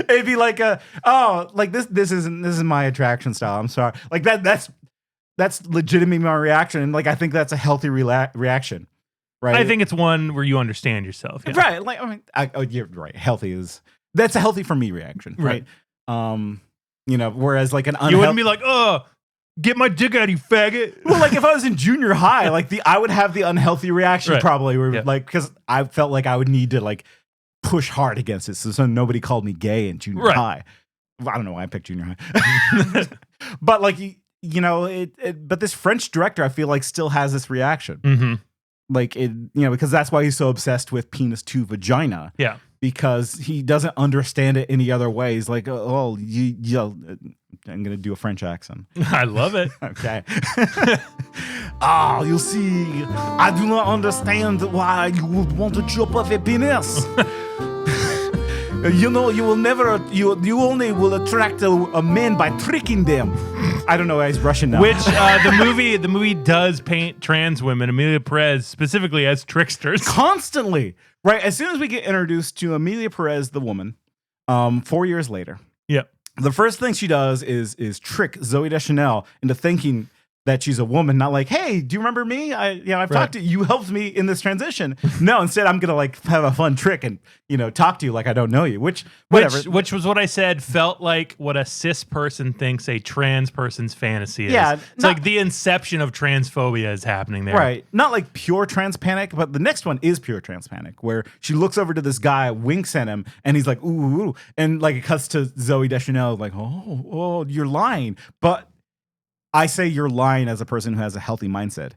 [SPEAKER 2] It'd be like this is my attraction style. I'm sorry, like that's legitimately my reaction, and like I think that's a healthy reaction, right?
[SPEAKER 1] I think it's one where you understand yourself, yeah.
[SPEAKER 2] Right? Like I mean, you're right. That's a healthy for me reaction, right? Whereas like
[SPEAKER 1] you wouldn't be like, oh, get my dick out, you faggot.
[SPEAKER 2] Well, like if I was in junior high, like I would have the unhealthy reaction probably, where like because I felt like I would need to like push hard against it, so nobody called me gay in junior high. I don't know why I picked junior high, but like but this French director, I feel like still has this reaction, like because that's why he's so obsessed with penis to vagina. Yeah. Because he doesn't understand it any other way. He's like, I'm going to do a French accent.
[SPEAKER 1] I love it.
[SPEAKER 2] Okay. You see, I do not understand why you would want to chop off a penis. You will never, you only will attract a man by tricking them. I don't know, he's Russian now.
[SPEAKER 1] Which the movie does paint trans women, Emilia Perez specifically, as tricksters.
[SPEAKER 2] Constantly. Right, as soon as we get introduced to Emilia Perez, the woman, 4 years later, the first thing she does is trick Zoe Deschanel into thinking that she's a woman, not like, hey, do you remember me? I've talked to you, helped me in this transition. No, instead I'm gonna like have a fun trick and talk to you like I don't know you. Which
[SPEAKER 1] was what I said felt like what a cis person thinks a trans person's fantasy is. Yeah, it's like the inception of transphobia is happening there.
[SPEAKER 2] Right, not like pure trans panic, but the next one is pure trans panic, where she looks over to this guy, winks at him, and he's like, ooh, and like it cuts to Zoe Deschanel, like, oh, you're lying, but. I say you're lying as a person who has a healthy mindset.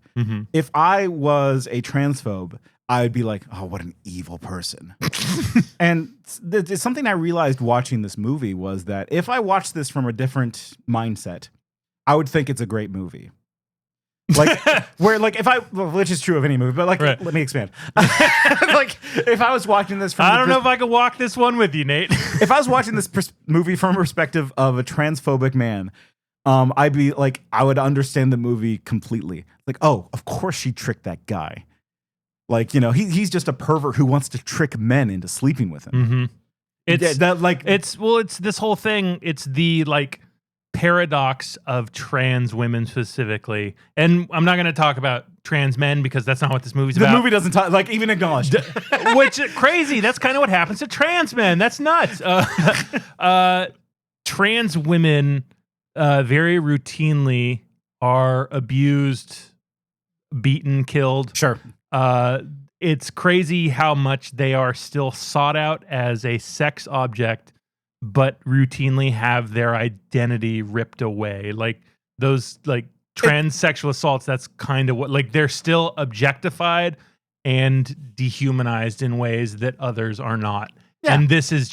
[SPEAKER 2] If I was a transphobe, I would be like, oh, what an evil person. And it's something I realized watching this movie was that if I watched this from a different mindset, I would think it's a great movie. Like where like which is true of any movie, but like let me expand. Like if I was watching this from
[SPEAKER 1] I don't know if I could walk this one with you, Nate.
[SPEAKER 2] If I was watching this movie from a perspective of a transphobic man, I'd be like, I would understand the movie completely. Like, oh, of course she tricked that guy. Like, you know, he's just a pervert who wants to trick men into sleeping with him.
[SPEAKER 1] Mm-hmm. It's this whole thing. It's the like paradox of trans women specifically, and I'm not going to talk about trans men because that's not what this movie's about.
[SPEAKER 2] The movie doesn't talk like even acknowledge it.
[SPEAKER 1] Which crazy. That's kind of what happens to trans men. That's nuts. Trans women very routinely are abused, beaten, killed.
[SPEAKER 2] Sure.
[SPEAKER 1] It's crazy how much they are still sought out as a sex object, but routinely have their identity ripped away. Like those like trans sexual assaults, that's kind of what, like they're still objectified and dehumanized in ways that others are not. Yeah. And this is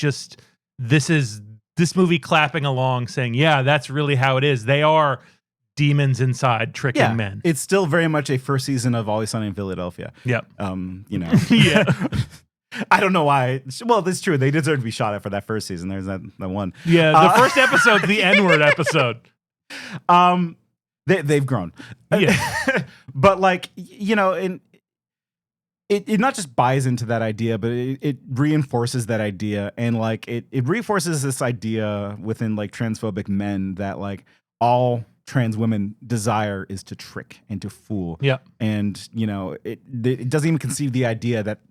[SPEAKER 1] this movie clapping along saying, yeah, that's really how it is. They are demons inside tricking men.
[SPEAKER 2] It's still very much a first season of Always Sunny in Philadelphia.
[SPEAKER 1] Yep.
[SPEAKER 2] You know.
[SPEAKER 1] Yeah.
[SPEAKER 2] I don't know why. Well, that's true. They deserve to be shot at for that first season. There's that one.
[SPEAKER 1] Yeah, the first episode's the N-word episode.
[SPEAKER 2] They've grown.
[SPEAKER 1] Yeah.
[SPEAKER 2] But like, you know, it not just buys into that idea, but it reinforces that idea. And like it reinforces this idea within like transphobic men that like all trans women desire is to trick and to fool.
[SPEAKER 1] Yeah.
[SPEAKER 2] And, you know, it doesn't even conceive the idea that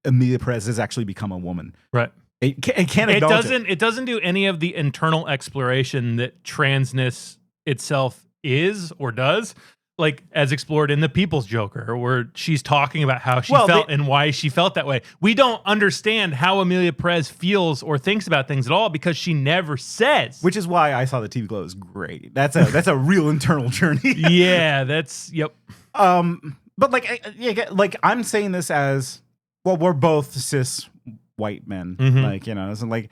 [SPEAKER 2] Emilia Perez has actually become a woman.
[SPEAKER 1] Right.
[SPEAKER 2] It can't acknowledge it.
[SPEAKER 1] It doesn't do any of the internal exploration that transness itself is or does, like as explored in The People's Joker, where she's talking about how she felt and why she felt that way. We don't understand how Emilia Perez feels or thinks about things at all because she never says.
[SPEAKER 2] Which is why I Saw the TV Glow is great. That's a real internal journey.
[SPEAKER 1] Yeah, yep.
[SPEAKER 2] But like I'm saying this as well, we're both cis white men.
[SPEAKER 1] Mm-hmm.
[SPEAKER 2] Like, you know, it's like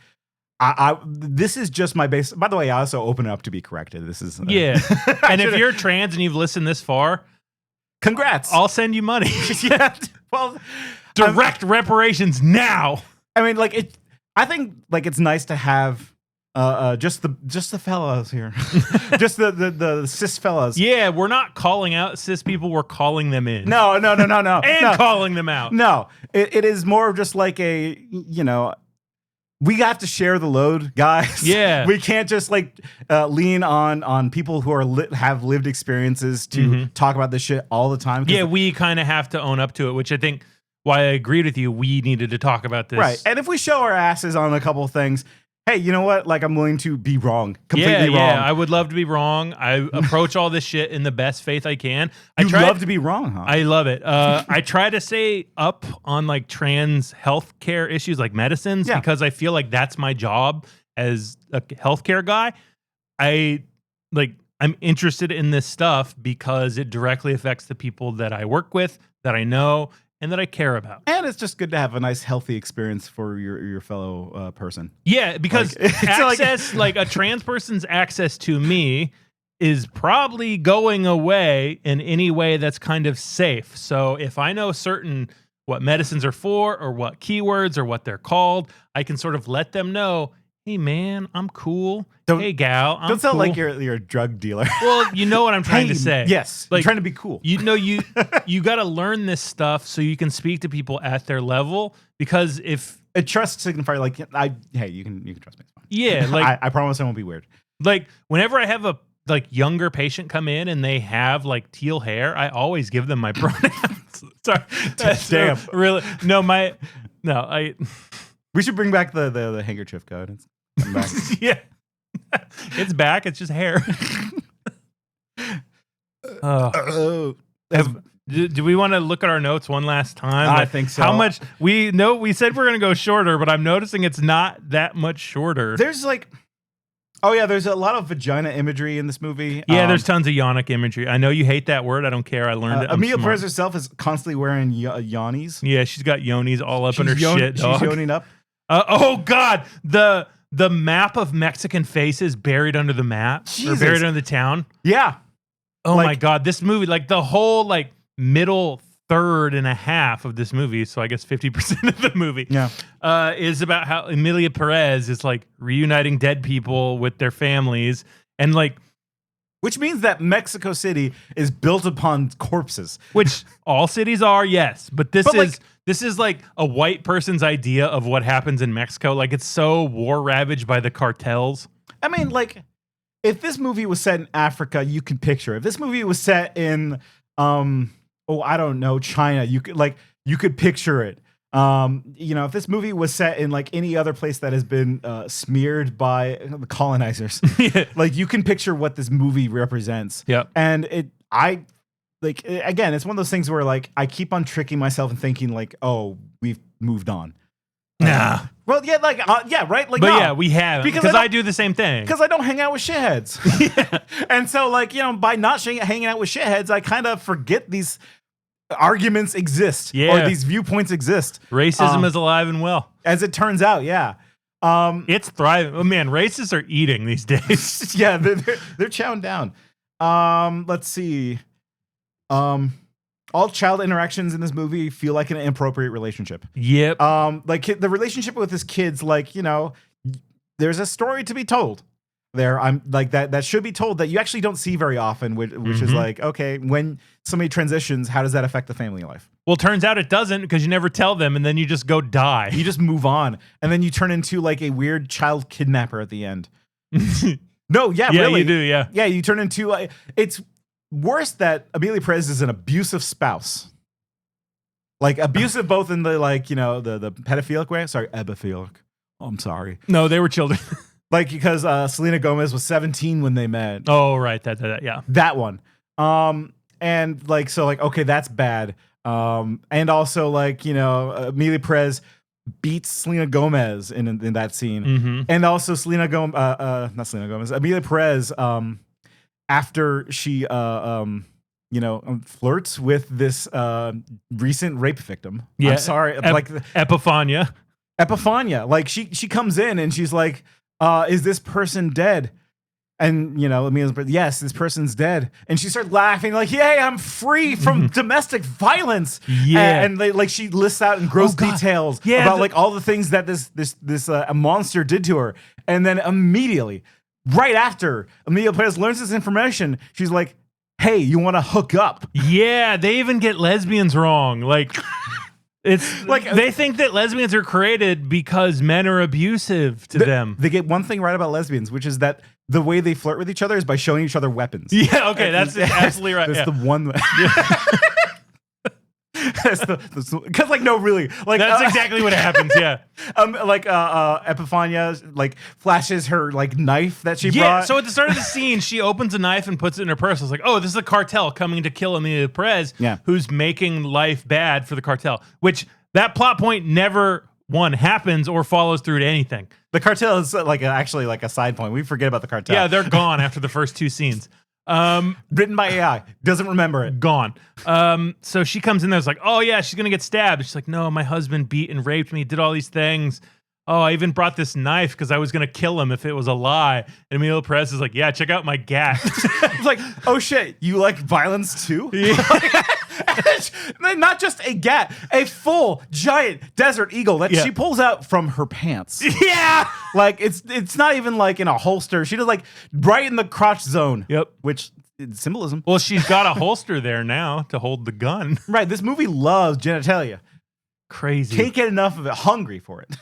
[SPEAKER 2] this is just my base. By the way, I also open it up to be corrected. This is
[SPEAKER 1] yeah. And if you're trans and you've listened this far,
[SPEAKER 2] congrats.
[SPEAKER 1] I'll send you money.
[SPEAKER 2] Yeah. Well,
[SPEAKER 1] direct reparations now.
[SPEAKER 2] I mean, like I think like it's nice to have just the fellas here, just the cis fellas.
[SPEAKER 1] Yeah, we're not calling out cis people. We're calling them in.
[SPEAKER 2] No.
[SPEAKER 1] And calling them out.
[SPEAKER 2] No, it is more of just like a, you know, we have to share the load, guys.
[SPEAKER 1] Yeah.
[SPEAKER 2] We can't just like lean on people who are have lived experiences to talk about this shit all the time.
[SPEAKER 1] Yeah, we kind of have to own up to it, which I think why I agreed with you. We needed to talk about this.
[SPEAKER 2] Right. And if we show our asses on a couple of things, hey, you know what? Like, I'm willing to be wrong. Completely wrong.
[SPEAKER 1] Yeah, I would love to be wrong. I approach all this shit in the best faith I can.
[SPEAKER 2] You love to be wrong, huh?
[SPEAKER 1] I love it. I try to stay up on like trans healthcare issues like medicines because I feel like that's my job as a healthcare guy. I'm interested in this stuff because it directly affects the people that I work with, that I know, and that I care about.
[SPEAKER 2] And it's just good to have a nice, healthy experience for your fellow person.
[SPEAKER 1] Yeah, because access, like a trans person's access to me is probably going away in any way that's kind of safe. So if I know certain what medicines are for or what keywords or what they're called, I can sort of let them know, hey man, I'm cool. Hey gal, I'm
[SPEAKER 2] don't sound
[SPEAKER 1] cool.
[SPEAKER 2] Like you're a drug dealer.
[SPEAKER 1] Well, you know what I'm trying to say.
[SPEAKER 2] Yes,
[SPEAKER 1] like
[SPEAKER 2] you're trying to be cool.
[SPEAKER 1] You know, you got to learn this stuff so you can speak to people at their level. Because if
[SPEAKER 2] a trust signifier, like hey, you can trust me. It's fine.
[SPEAKER 1] Yeah, like
[SPEAKER 2] I promise I won't be weird.
[SPEAKER 1] Like whenever I have a like younger patient come in and they have like teal hair, I always give them my pronouns. Sorry,
[SPEAKER 2] damn.
[SPEAKER 1] Really? No,
[SPEAKER 2] We should bring back the handkerchief code. It's back.
[SPEAKER 1] Yeah, it's back. It's just hair. Do we want to look at our notes one last time?
[SPEAKER 2] I think so.
[SPEAKER 1] How much we said we're going to go shorter, but I'm noticing it's not that much shorter.
[SPEAKER 2] There's like, there's a lot of vagina imagery in this movie.
[SPEAKER 1] Yeah, there's tons of yonic imagery. I know you hate that word. I don't care. I learned it.
[SPEAKER 2] Emilia Perez herself is constantly wearing yonis.
[SPEAKER 1] Yeah, she's got yonis all up in her shit, dog.
[SPEAKER 2] She's yoning up.
[SPEAKER 1] Oh God, the map of Mexican faces buried under the map, or buried under the town.
[SPEAKER 2] Yeah.
[SPEAKER 1] Oh
[SPEAKER 2] Like-
[SPEAKER 1] my God. This movie, like the whole like middle third and a half of this movie, so I guess 50% of the movie is about how Emilia Perez is like reuniting dead people with their families. And like,
[SPEAKER 2] which means that Mexico City is built upon corpses.
[SPEAKER 1] which all cities are, yes. But this
[SPEAKER 2] But,
[SPEAKER 1] is
[SPEAKER 2] like-
[SPEAKER 1] this is like a white person's idea of what happens in Mexico. Like it's so war ravaged by the cartels.
[SPEAKER 2] I mean, like, if this movie was set in Africa, you can picture it. If this movie was set in, I don't know, China, you could picture it. If this movie was set in like any other place that has been smeared by the colonizers, like you can picture what this movie represents.
[SPEAKER 1] Yeah.
[SPEAKER 2] And again, it's one of those things where like I keep on tricking myself and thinking like, oh, we've moved on.
[SPEAKER 1] Nah.
[SPEAKER 2] Well, yeah, right. Like,
[SPEAKER 1] But
[SPEAKER 2] no.
[SPEAKER 1] yeah, we have because I do the same thing.
[SPEAKER 2] Because I don't hang out with shitheads. And so, like, by not hanging out with shitheads, I kind of forget these arguments exist or these viewpoints exist.
[SPEAKER 1] Racism is alive and well.
[SPEAKER 2] As it turns out, yeah.
[SPEAKER 1] It's thriving. Oh, man, racists are eating these days.
[SPEAKER 2] Yeah, they're chowing down. Let's see. All child interactions in this movie feel like an inappropriate relationship.
[SPEAKER 1] Yep.
[SPEAKER 2] Like the relationship with his kids, like, there's a story to be told there. I'm like that should be told that you actually don't see very often, which is like, okay, when somebody transitions, how does that affect the family life?
[SPEAKER 1] Well, turns out it doesn't because you never tell them and then you just go die.
[SPEAKER 2] You just move on. And then you turn into like a weird child kidnapper at the end. No, yeah, really.
[SPEAKER 1] You do, yeah.
[SPEAKER 2] Yeah, you turn into like, it's worse that Emilia Perez is an abusive spouse. Like abusive both in the like, the pedophilic way. Sorry, ebiphilic. Oh, I'm sorry.
[SPEAKER 1] No, they were children.
[SPEAKER 2] Like because Selena Gomez was 17 when they met.
[SPEAKER 1] Oh, right. That, yeah.
[SPEAKER 2] That one. And like, so like, okay, that's bad. And also like, Emilia Perez beats Selena Gomez in that scene. And also not Selena Gomez, Emilia Perez, after she, flirts with this recent rape victim.
[SPEAKER 1] Yeah.
[SPEAKER 2] I'm sorry. Like
[SPEAKER 1] Epiphania.
[SPEAKER 2] Like she comes in and she's like, is this person dead? And, Emilia's, yes, this person's dead. And she starts laughing like, yay, I'm free from domestic violence.
[SPEAKER 1] Yeah.
[SPEAKER 2] And she lists out in gross details about like all the things that this monster did to her. And then immediately, right after Emilia Perez learns this information, she's like, hey, you want to hook up?
[SPEAKER 1] Yeah, they even get lesbians wrong. Like, it's like they think that lesbians are created because men are abusive to them.
[SPEAKER 2] They get one thing right about lesbians, which is that the way they flirt with each other is by showing each other weapons.
[SPEAKER 1] Yeah, okay, that's absolutely right.
[SPEAKER 2] That's the one. Because like no, really, like
[SPEAKER 1] that's exactly what happens. Yeah,
[SPEAKER 2] Epiphania like flashes her like knife that she brought.
[SPEAKER 1] So at the start of the scene, she opens a knife and puts it in her purse. I was like, oh, this is a cartel coming to kill Emilia Perez, who's making life bad for the cartel. Which that plot point never happens or follows through to anything.
[SPEAKER 2] The cartel is like actually like a side point. We forget about the cartel.
[SPEAKER 1] Yeah, they're gone after the first two scenes.
[SPEAKER 2] Written by AI, doesn't remember it.
[SPEAKER 1] Gone. So she comes in there, it's like, oh yeah, she's gonna get stabbed. She's like, no, my husband beat and raped me, did all these things. Oh, I even brought this knife because I was gonna kill him if it was a lie. And Emilia Perez is like, yeah, check out my gat.
[SPEAKER 2] It's like, oh shit, you like violence too? Yeah. Not just a gat, a full giant desert eagle that she pulls out from her pants.
[SPEAKER 1] Yeah,
[SPEAKER 2] like it's not even like in a holster. She does like right in the crotch zone.
[SPEAKER 1] Yep,
[SPEAKER 2] which is symbolism.
[SPEAKER 1] Well, she's got a holster there now to hold the gun.
[SPEAKER 2] Right. This movie loves genitalia.
[SPEAKER 1] Crazy.
[SPEAKER 2] Can't get enough of it. Hungry for it.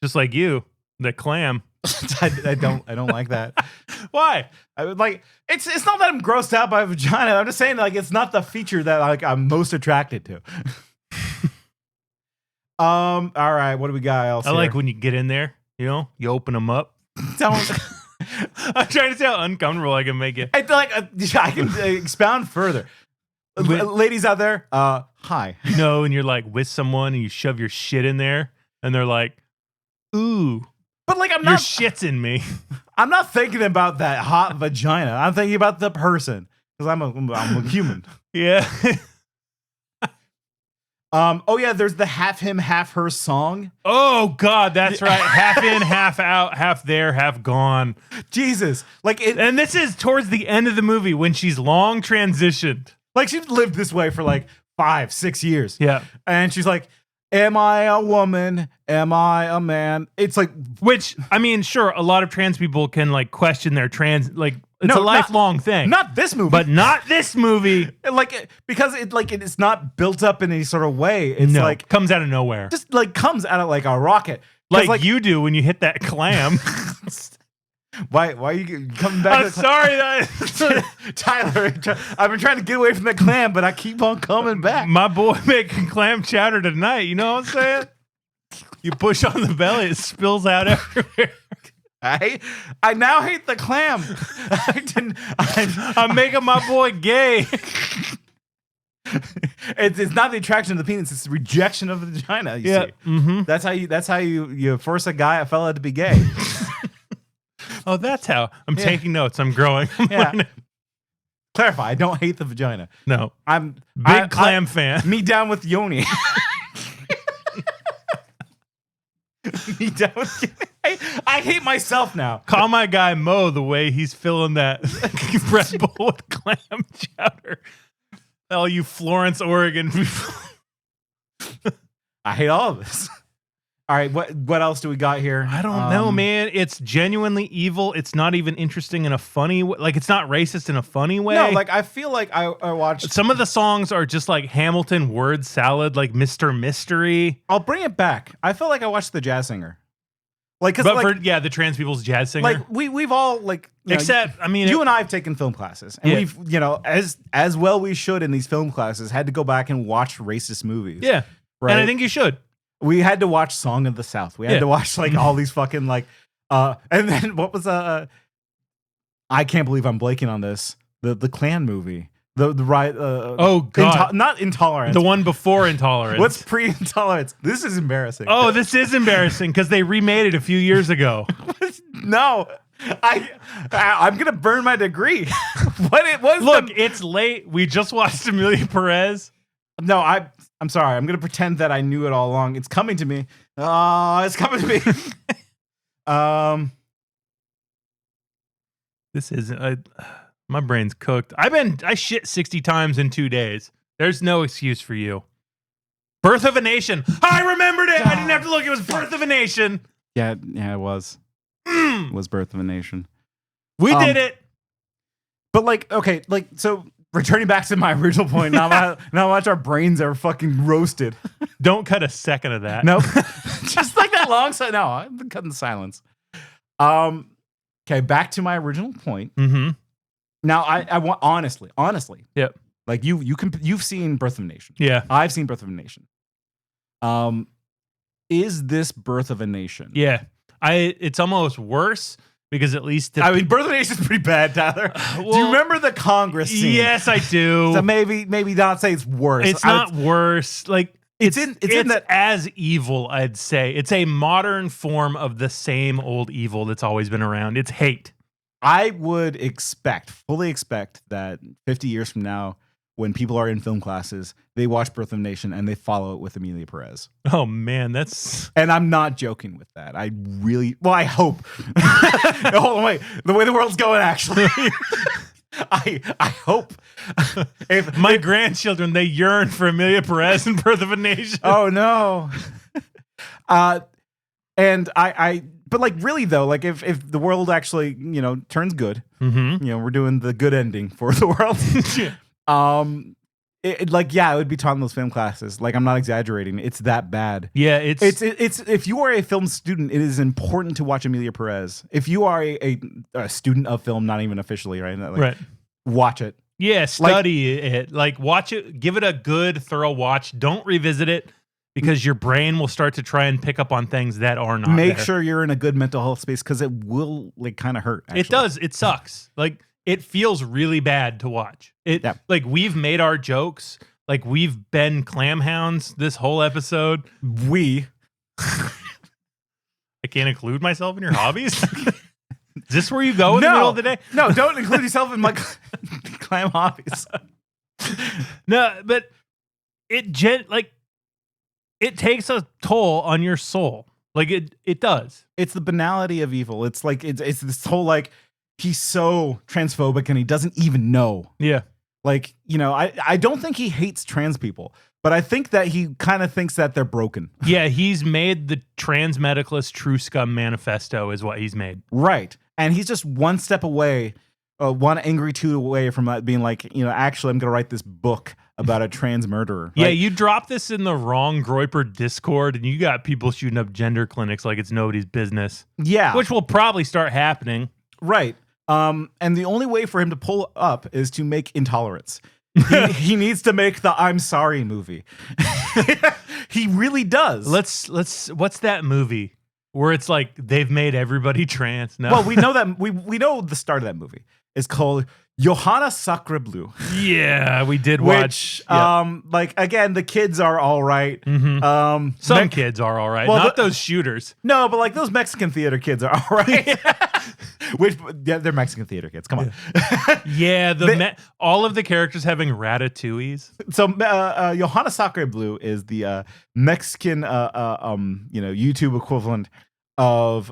[SPEAKER 1] Just like you, the clam.
[SPEAKER 2] I don't like that.
[SPEAKER 1] Why?
[SPEAKER 2] I would like it's not that I'm grossed out by vagina. I'm just saying like it's not the feature that like I'm most attracted to. All right, what do we got else?
[SPEAKER 1] I like when you get in there, you open them up. I'm trying to see how uncomfortable I can make it.
[SPEAKER 2] I can expound further. Ladies out there, hi.
[SPEAKER 1] And you're like with someone and you shove your shit in there and they're like, ooh.
[SPEAKER 2] But like I'm
[SPEAKER 1] your
[SPEAKER 2] not
[SPEAKER 1] shit's in me.
[SPEAKER 2] I'm not thinking about that hot vagina. I'm thinking about the person because I'm a human.
[SPEAKER 1] Yeah.
[SPEAKER 2] Oh yeah, there's the half him, half her song.
[SPEAKER 1] Oh God, that's right. Half in, half out, half there, half gone.
[SPEAKER 2] Jesus, like it,
[SPEAKER 1] and this is towards the end of the movie when she's long transitioned.
[SPEAKER 2] Like she's lived this way for like 5-6 years.
[SPEAKER 1] Yeah,
[SPEAKER 2] and she's like, "Am I a woman? Am I a man?" It's like,
[SPEAKER 1] which I mean, sure, a lot of trans people can like question their trans like. It's a lifelong thing.
[SPEAKER 2] Not this movie.
[SPEAKER 1] But not this movie.
[SPEAKER 2] Because it's not built up in any sort of way. It's like
[SPEAKER 1] comes out of nowhere.
[SPEAKER 2] Just like comes out of like a rocket.
[SPEAKER 1] Like you do when you hit that clam.
[SPEAKER 2] Why are you coming back?
[SPEAKER 1] I'm sorry
[SPEAKER 2] Tyler, I've been trying to get away from the clam, but I keep on coming back.
[SPEAKER 1] My boy making clam chowder tonight. You know what I'm saying? You push on the belly, it spills out everywhere.
[SPEAKER 2] I now hate the clam.
[SPEAKER 1] I'm making my boy gay.
[SPEAKER 2] It's not the attraction of the penis; it's the rejection of the vagina. You see.
[SPEAKER 1] Mm-hmm.
[SPEAKER 2] That's how you force a fella to be gay.
[SPEAKER 1] Oh, that's how. I'm taking notes. I'm growing.
[SPEAKER 2] Clarify. I don't hate the vagina.
[SPEAKER 1] No,
[SPEAKER 2] I'm
[SPEAKER 1] big clam fan.
[SPEAKER 2] Me down with Yoni. Me down with Yoni. I hate myself now.
[SPEAKER 1] Call my guy Mo the way he's filling that Red Bull with clam chowder. All you Florence, Oregon people.
[SPEAKER 2] I hate all of this. All right, what else do we got here?
[SPEAKER 1] I don't know, man. It's genuinely evil. It's not even interesting in a funny way. Like, it's not racist in a funny way.
[SPEAKER 2] No, like, I feel like I watched...
[SPEAKER 1] Some of the songs are just like Hamilton word salad, like Mr. Mystery.
[SPEAKER 2] I'll bring it back. I feel like I watched The Jazz Singer. Like,
[SPEAKER 1] but like, for the trans people's jazz singer.
[SPEAKER 2] Like, we've all, like...
[SPEAKER 1] Except, I mean...
[SPEAKER 2] You and I have taken film classes. And we've, as well we should in these film classes, had to go back and watch racist movies.
[SPEAKER 1] Yeah. Right? And I think you should.
[SPEAKER 2] We had to watch Song of the South. We had to watch like all these fucking like and then what was I can't believe I'm blanking on this. The Klan movie. The right
[SPEAKER 1] oh God.
[SPEAKER 2] Not Intolerance.
[SPEAKER 1] The one before Intolerance.
[SPEAKER 2] What's pre-Intolerance? This is embarrassing.
[SPEAKER 1] Oh, this is embarrassing because they remade it a few years ago.
[SPEAKER 2] No. I'm gonna burn my degree. What it was.
[SPEAKER 1] Look, it's late. We just watched Emilia Perez.
[SPEAKER 2] No, I'm sorry. I'm going to pretend that I knew it all along. It's coming to me. It's coming to me.
[SPEAKER 1] This isn't... my brain's cooked. I shit 60 times in 2 days. There's no excuse for you. Birth of a Nation. I remembered it. I didn't have to look. It was Birth of a Nation.
[SPEAKER 2] Yeah, it was. It was Birth of a Nation.
[SPEAKER 1] We did it.
[SPEAKER 2] But like, okay, like, so... Returning back to my original point, now how much our brains are fucking roasted.
[SPEAKER 1] Don't cut a second of that.
[SPEAKER 2] Nope. Just like that long side. No, I've been cutting silence. Okay, back to my original point.
[SPEAKER 1] Mm-hmm.
[SPEAKER 2] Now I want honestly.
[SPEAKER 1] Yep.
[SPEAKER 2] Like you've seen Birth of a Nation.
[SPEAKER 1] Yeah.
[SPEAKER 2] I've seen Birth of a Nation. Is this Birth of a Nation?
[SPEAKER 1] Yeah. It's almost worse. Because at least...
[SPEAKER 2] Birth of a Nation is pretty bad, Tyler. Well, do you remember the Congress scene?
[SPEAKER 1] Yes, I do.
[SPEAKER 2] So maybe not say it's worse.
[SPEAKER 1] It's not worse. Like
[SPEAKER 2] it's in that
[SPEAKER 1] as evil, I'd say. It's a modern form of the same old evil that's always been around. It's hate.
[SPEAKER 2] I would fully expect that 50 years from now, when people are in film classes, they watch Birth of a Nation and they follow it with Emilia Perez.
[SPEAKER 1] Oh man, that's...
[SPEAKER 2] And I'm not joking with that. I hope. Hold on, wait. The way the world's going, actually. I hope.
[SPEAKER 1] If my grandchildren, they yearn for Emilia Perez and Birth of a Nation.
[SPEAKER 2] Oh no. And but like really though, like if the world actually, turns good, we're doing the good ending for the world. It would be taught in those film classes. Like, I'm not exaggerating. It's that bad.
[SPEAKER 1] Yeah, it's
[SPEAKER 2] if you are a film student, it is important to watch Emilia Perez. If you are a student of film, not even officially, right? Like,
[SPEAKER 1] right.
[SPEAKER 2] Watch it.
[SPEAKER 1] Yeah, study it. Like, watch it. Give it a good, thorough watch. Don't revisit it because your brain will start to try and pick up on things that are not
[SPEAKER 2] Make
[SPEAKER 1] there.
[SPEAKER 2] sure you're in a good mental health space because it will like kind of hurt. Actually.
[SPEAKER 1] It does. It sucks. Like, it feels really bad to watch. Like, we've made our jokes. Like, we've been clam hounds this whole episode.
[SPEAKER 2] I
[SPEAKER 1] can't include myself in your hobbies? Is this where you go in the middle of the day?
[SPEAKER 2] No, don't include yourself in my clam hobbies.
[SPEAKER 1] No, but it takes a toll on your soul. Like it does.
[SPEAKER 2] It's the banality of evil. It's like it's this whole like he's so transphobic and he doesn't even know.
[SPEAKER 1] Yeah.
[SPEAKER 2] Like, you know, I don't think he hates trans people, but I think that he kind of thinks that they're broken.
[SPEAKER 1] Yeah, he's made the trans medicalist Truscum Manifesto is what he's made.
[SPEAKER 2] Right. And he's just one step away, one angry toot away from that being like, you know, actually, I'm going to write this book about a trans murderer.
[SPEAKER 1] Yeah,
[SPEAKER 2] like,
[SPEAKER 1] you drop this in the wrong Groyper Discord and you got people shooting up gender clinics like it's nobody's business.
[SPEAKER 2] Yeah.
[SPEAKER 1] Which will probably start happening.
[SPEAKER 2] Right. And the only way for him to pull up is to make Intolerance. He needs to make the I'm Sorry movie. He really does.
[SPEAKER 1] Let's what's that movie where it's like they've made everybody trans? No.
[SPEAKER 2] Well, we know that we know the start of that movie is called Johanna Sacre Bleu.
[SPEAKER 1] Yeah, we did watch.
[SPEAKER 2] Which, like again, the kids are all right.
[SPEAKER 1] Some kids are all right,
[SPEAKER 2] well,
[SPEAKER 1] not those shooters.
[SPEAKER 2] No, but like those Mexican theater kids are all right. Which they're Mexican theater kids. Come on.
[SPEAKER 1] Yeah, all of the characters having ratatouilles.
[SPEAKER 2] So Johanna Sacre Bleu is the Mexican YouTube equivalent of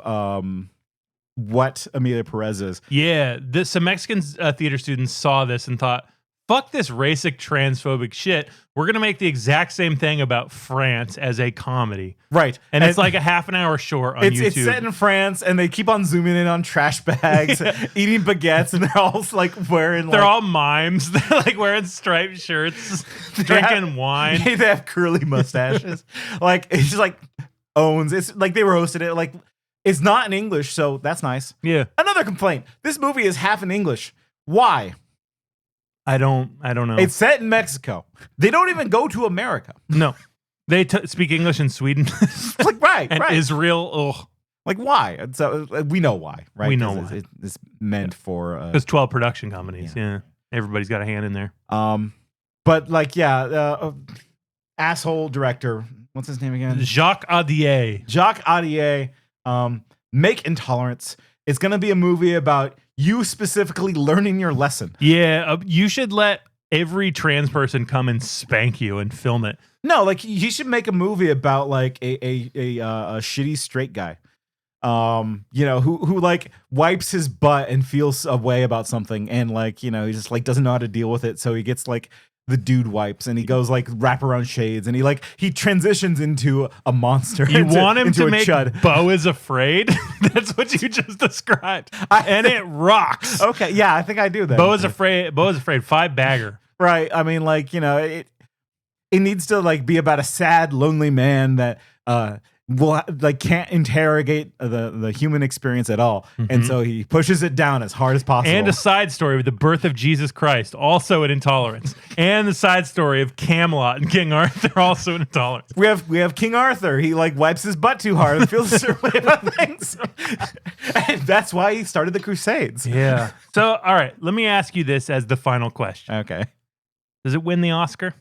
[SPEAKER 2] what Emilia Perez is.
[SPEAKER 1] Yeah, some Mexican theater students saw this and thought, fuck this racist transphobic shit. We're going to make the exact same thing about France as a comedy.
[SPEAKER 2] Right.
[SPEAKER 1] And it's like a half an hour short on YouTube.
[SPEAKER 2] It's set in France and they keep on zooming in on trash bags, eating baguettes, and they're all like wearing
[SPEAKER 1] They're all mimes. They're like wearing striped shirts, drinking wine.
[SPEAKER 2] They have curly mustaches. Like it's just like owns. It's like they roasted it. Like it's not in English, so that's nice.
[SPEAKER 1] Yeah.
[SPEAKER 2] Another complaint. This movie is half in English. Why?
[SPEAKER 1] I don't know.
[SPEAKER 2] It's set in Mexico. They don't even go to America.
[SPEAKER 1] No. They speak English in Sweden.
[SPEAKER 2] Like right,
[SPEAKER 1] and
[SPEAKER 2] right.
[SPEAKER 1] Israel. Ugh.
[SPEAKER 2] Like why? So we know why, right?
[SPEAKER 1] We know why.
[SPEAKER 2] It's meant for
[SPEAKER 1] because 12 production companies. Yeah. Everybody's got a hand in there.
[SPEAKER 2] But like asshole director. What's his name again?
[SPEAKER 1] Jacques Audier.
[SPEAKER 2] Jacques Audier. Make Intolerance. It's gonna be a movie about you specifically learning your lesson.
[SPEAKER 1] Yeah, you should let every trans person come and spank you and film it.
[SPEAKER 2] No, like he should make a movie about like a shitty straight guy, who like wipes his butt and feels a way about something, and like he just like doesn't know how to deal with it, so he gets like the dude wipes and he goes like wraparound shades and he transitions into a monster.
[SPEAKER 1] You want him to make
[SPEAKER 2] chud.
[SPEAKER 1] Beau is Afraid? That's what you just described, and it rocks.
[SPEAKER 2] Okay, yeah, I think I do that.
[SPEAKER 1] Beau is Afraid. 5-bagger.
[SPEAKER 2] Right. I mean, like it needs to like be about a sad, lonely man that will like can't interrogate the human experience at all, and so he pushes it down as hard as possible.
[SPEAKER 1] And a side story with the birth of Jesus Christ, also an Intolerance, and the side story of Camelot and King Arthur, also an Intolerance.
[SPEAKER 2] We have King Arthur. He like wipes his butt too hard and feels a certain way about things, and that's why he started the Crusades.
[SPEAKER 1] Yeah. So, all right, let me ask you this as the final question.
[SPEAKER 2] Okay.
[SPEAKER 1] Does it win the Oscar?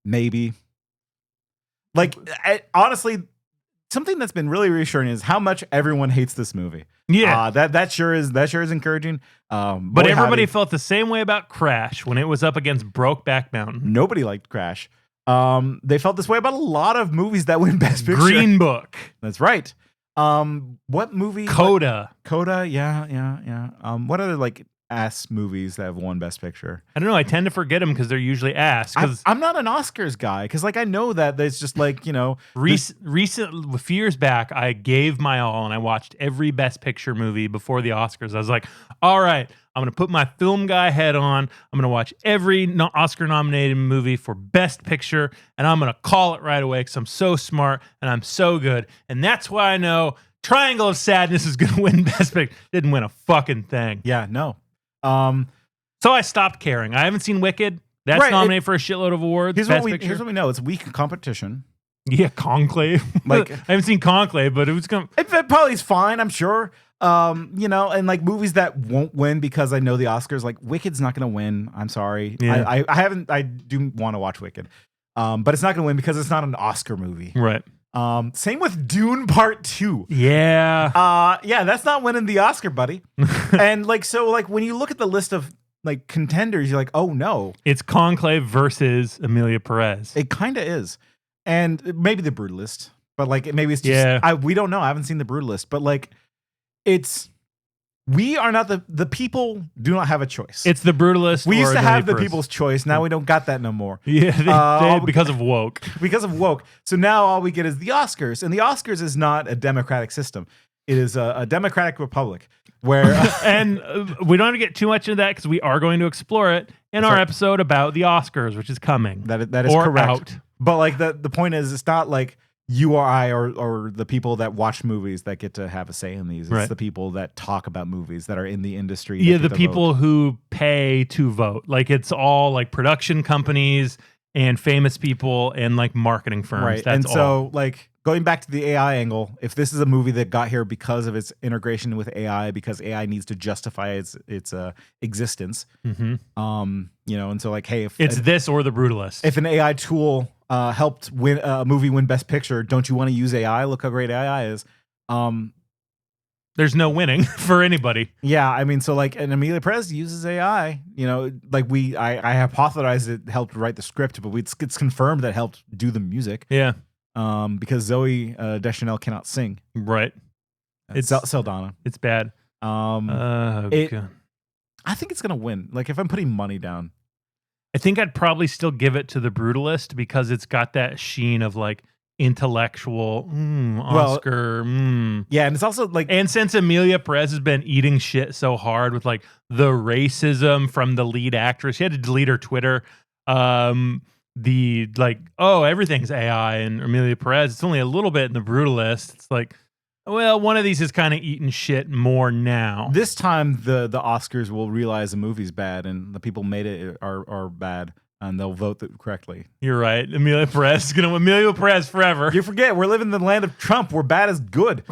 [SPEAKER 2] Maybe. Like, honestly. Something that's been really reassuring is how much everyone hates this movie.
[SPEAKER 1] Yeah,
[SPEAKER 2] that sure is encouraging.
[SPEAKER 1] But everybody felt the same way about Crash when it was up against Brokeback Mountain.
[SPEAKER 2] Nobody liked Crash. They felt this way about a lot of movies that win Best Picture.
[SPEAKER 1] Green Book.
[SPEAKER 2] That's right. What movie?
[SPEAKER 1] Coda.
[SPEAKER 2] Coda. Yeah. What other like ass movies that have won Best Picture?
[SPEAKER 1] I don't know. I tend to forget them because they're usually ass.
[SPEAKER 2] I'm not an Oscars guy because like I know that it's just like
[SPEAKER 1] recent a few years back I gave my all and I watched every Best Picture movie before the Oscars. I was like, all right, I'm gonna put my film guy head on. I'm gonna watch every Oscar nominated movie for Best Picture and I'm gonna call it right away because I'm so smart and I'm so good, and that's why I know Triangle of Sadness is gonna win Best Picture. Didn't win a fucking thing.
[SPEAKER 2] Yeah, no.
[SPEAKER 1] So I stopped caring. I haven't seen Wicked. That's
[SPEAKER 2] right,
[SPEAKER 1] nominated for a shitload of awards.
[SPEAKER 2] Here's what we know. It's weak competition.
[SPEAKER 1] Yeah, Conclave.
[SPEAKER 2] Like
[SPEAKER 1] I haven't seen Conclave, but it was going.
[SPEAKER 2] It probably is fine, I'm sure. And like movies that won't win because I know the Oscars. Like Wicked's not going to win. I'm sorry.
[SPEAKER 1] Yeah.
[SPEAKER 2] I haven't. I do want to watch Wicked, but it's not going to win because it's not an Oscar movie.
[SPEAKER 1] Right.
[SPEAKER 2] Same with Dune Part 2.
[SPEAKER 1] Yeah.
[SPEAKER 2] Yeah, that's not winning the Oscar, buddy. And like, so like when you look at the list of like contenders, you're like, oh no.
[SPEAKER 1] It's Conclave versus Emilia Perez.
[SPEAKER 2] It kind of is. and maybe The Brutalist, but like maybe it's just we don't know. I haven't seen The Brutalist, but like we are not the people do not have a choice.
[SPEAKER 1] It's The Brutalist.
[SPEAKER 2] We used to have the people's choice. Now we don't got that no more.
[SPEAKER 1] Yeah, because of woke.
[SPEAKER 2] Because of woke. So now all we get is the Oscars, and the Oscars is not a democratic system. It is a democratic republic where
[SPEAKER 1] and we don't have to get too much into that because we are going to explore it in our episode about the Oscars, which is coming.
[SPEAKER 2] That is correct. Out. But like the point is, it's not like you or I or the people that watch movies that get to have a say in these. It's the people that talk about movies that are in the industry.
[SPEAKER 1] Yeah, the people who pay to vote. Like it's all like production companies and famous people and like marketing firms.
[SPEAKER 2] Right.
[SPEAKER 1] That's
[SPEAKER 2] and so like going back to the AI angle, if this is a movie that got here because of its integration with AI, because AI needs to justify its existence, you know, and so like, hey, if
[SPEAKER 1] it's this or The Brutalist,
[SPEAKER 2] if an AI tool helped win a movie win Best Picture, don't you want to use AI? Look how great AI is.
[SPEAKER 1] There's no winning for anybody.
[SPEAKER 2] Yeah, I mean, so like, and Emilia Perez uses AI. You know, like I hypothesized it helped write the script, but it's confirmed that it helped do the music.
[SPEAKER 1] Yeah.
[SPEAKER 2] Because Zoe Deschanel cannot sing.
[SPEAKER 1] Right.
[SPEAKER 2] It's Saldana.
[SPEAKER 1] It's bad.
[SPEAKER 2] I think it's gonna win. Like if I'm putting money down,
[SPEAKER 1] I think I'd probably still give it to The Brutalist because it's got that sheen of like intellectual Oscar.
[SPEAKER 2] Yeah, and it's also like,
[SPEAKER 1] and since Emilia Perez has been eating shit so hard with like the racism from the lead actress, she had to delete her Twitter. The like, oh, everything's AI and Emilia Perez. It's only a little bit in The Brutalist. It's like, well, one of these is kind of eating shit more now.
[SPEAKER 2] This time, the Oscars will realize the movie's bad and the people made it are bad, and they'll vote correctly.
[SPEAKER 1] You're right. Emilia Perez is gonna Emilia Perez forever.
[SPEAKER 2] You forget we're living in the land of Trump. Where bad is good.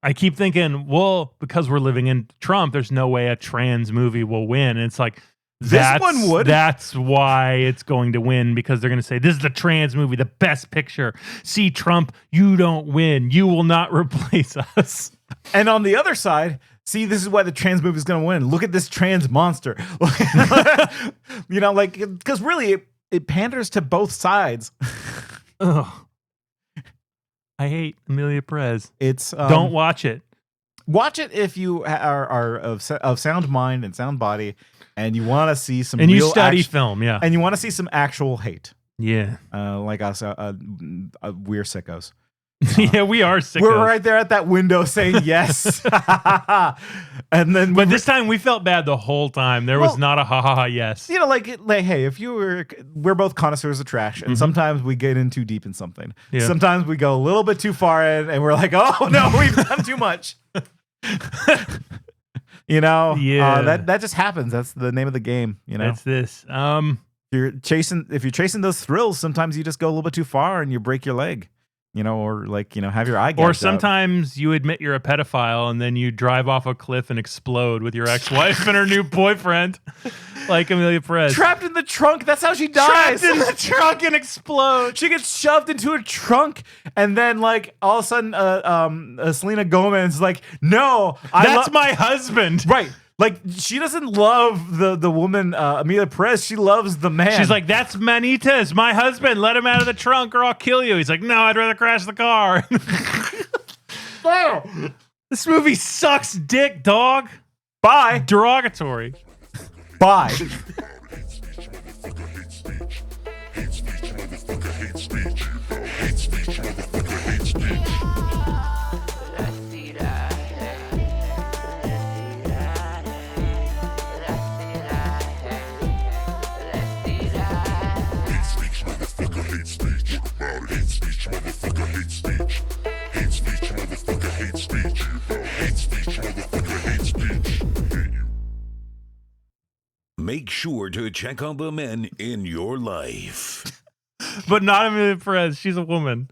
[SPEAKER 1] I keep thinking, well, because we're living in Trump, there's no way a trans movie will win. And it's like,
[SPEAKER 2] this one would.
[SPEAKER 1] That's why it's going to win, because they're going to say, this is the trans movie, the best picture. See, Trump, you don't win. You will not replace us.
[SPEAKER 2] And on the other side, see, this is why the trans movie is going to win. Look at this trans monster. You know, like, because really, it panders to both sides.
[SPEAKER 1] Ugh. I hate Emilia Perez.
[SPEAKER 2] It's
[SPEAKER 1] don't watch it.
[SPEAKER 2] Watch it if you are of sound mind and sound body, and you want to see some.
[SPEAKER 1] And
[SPEAKER 2] real
[SPEAKER 1] you study film, yeah.
[SPEAKER 2] And you want to see some actual hate,
[SPEAKER 1] yeah.
[SPEAKER 2] Like us, we're sickos.
[SPEAKER 1] Yeah, we are sickos.
[SPEAKER 2] We're right there at that window saying yes. And then,
[SPEAKER 1] but this time we felt bad the whole time. There was not a ha ha ha yes.
[SPEAKER 2] You know, like hey, if we're both connoisseurs of trash, and sometimes we get in too deep in something. Yeah. Sometimes we go a little bit too far in, and we're like, oh no, we've done too much. You know, that just happens. That's the name of the game. You know,
[SPEAKER 1] that's this.
[SPEAKER 2] If you're chasing those thrills, sometimes you just go a little bit too far and you break your leg. You know, or like, you know, have your eye gouged
[SPEAKER 1] out. Or sometimes you admit you're a pedophile and then you drive off a cliff and explode with your ex-wife and her new boyfriend, like Emilia Perez.
[SPEAKER 2] Trapped in the trunk. That's how she dies.
[SPEAKER 1] Trapped in the trunk and explodes.
[SPEAKER 2] She gets shoved into a trunk, and then like all of a sudden, Selena Gomez is like, no,
[SPEAKER 1] that's my husband.
[SPEAKER 2] Right. Like, she doesn't love the woman, Emilia Perez. She loves the man.
[SPEAKER 1] She's like, that's Manitas, my husband. Let him out of the trunk or I'll kill you. He's like, no, I'd rather crash the car. This movie sucks dick, dog.
[SPEAKER 2] Bye.
[SPEAKER 1] Derogatory.
[SPEAKER 2] Bye.
[SPEAKER 9] Make sure to check on the men in your life.
[SPEAKER 1] But not Emilia Perez. She's a woman.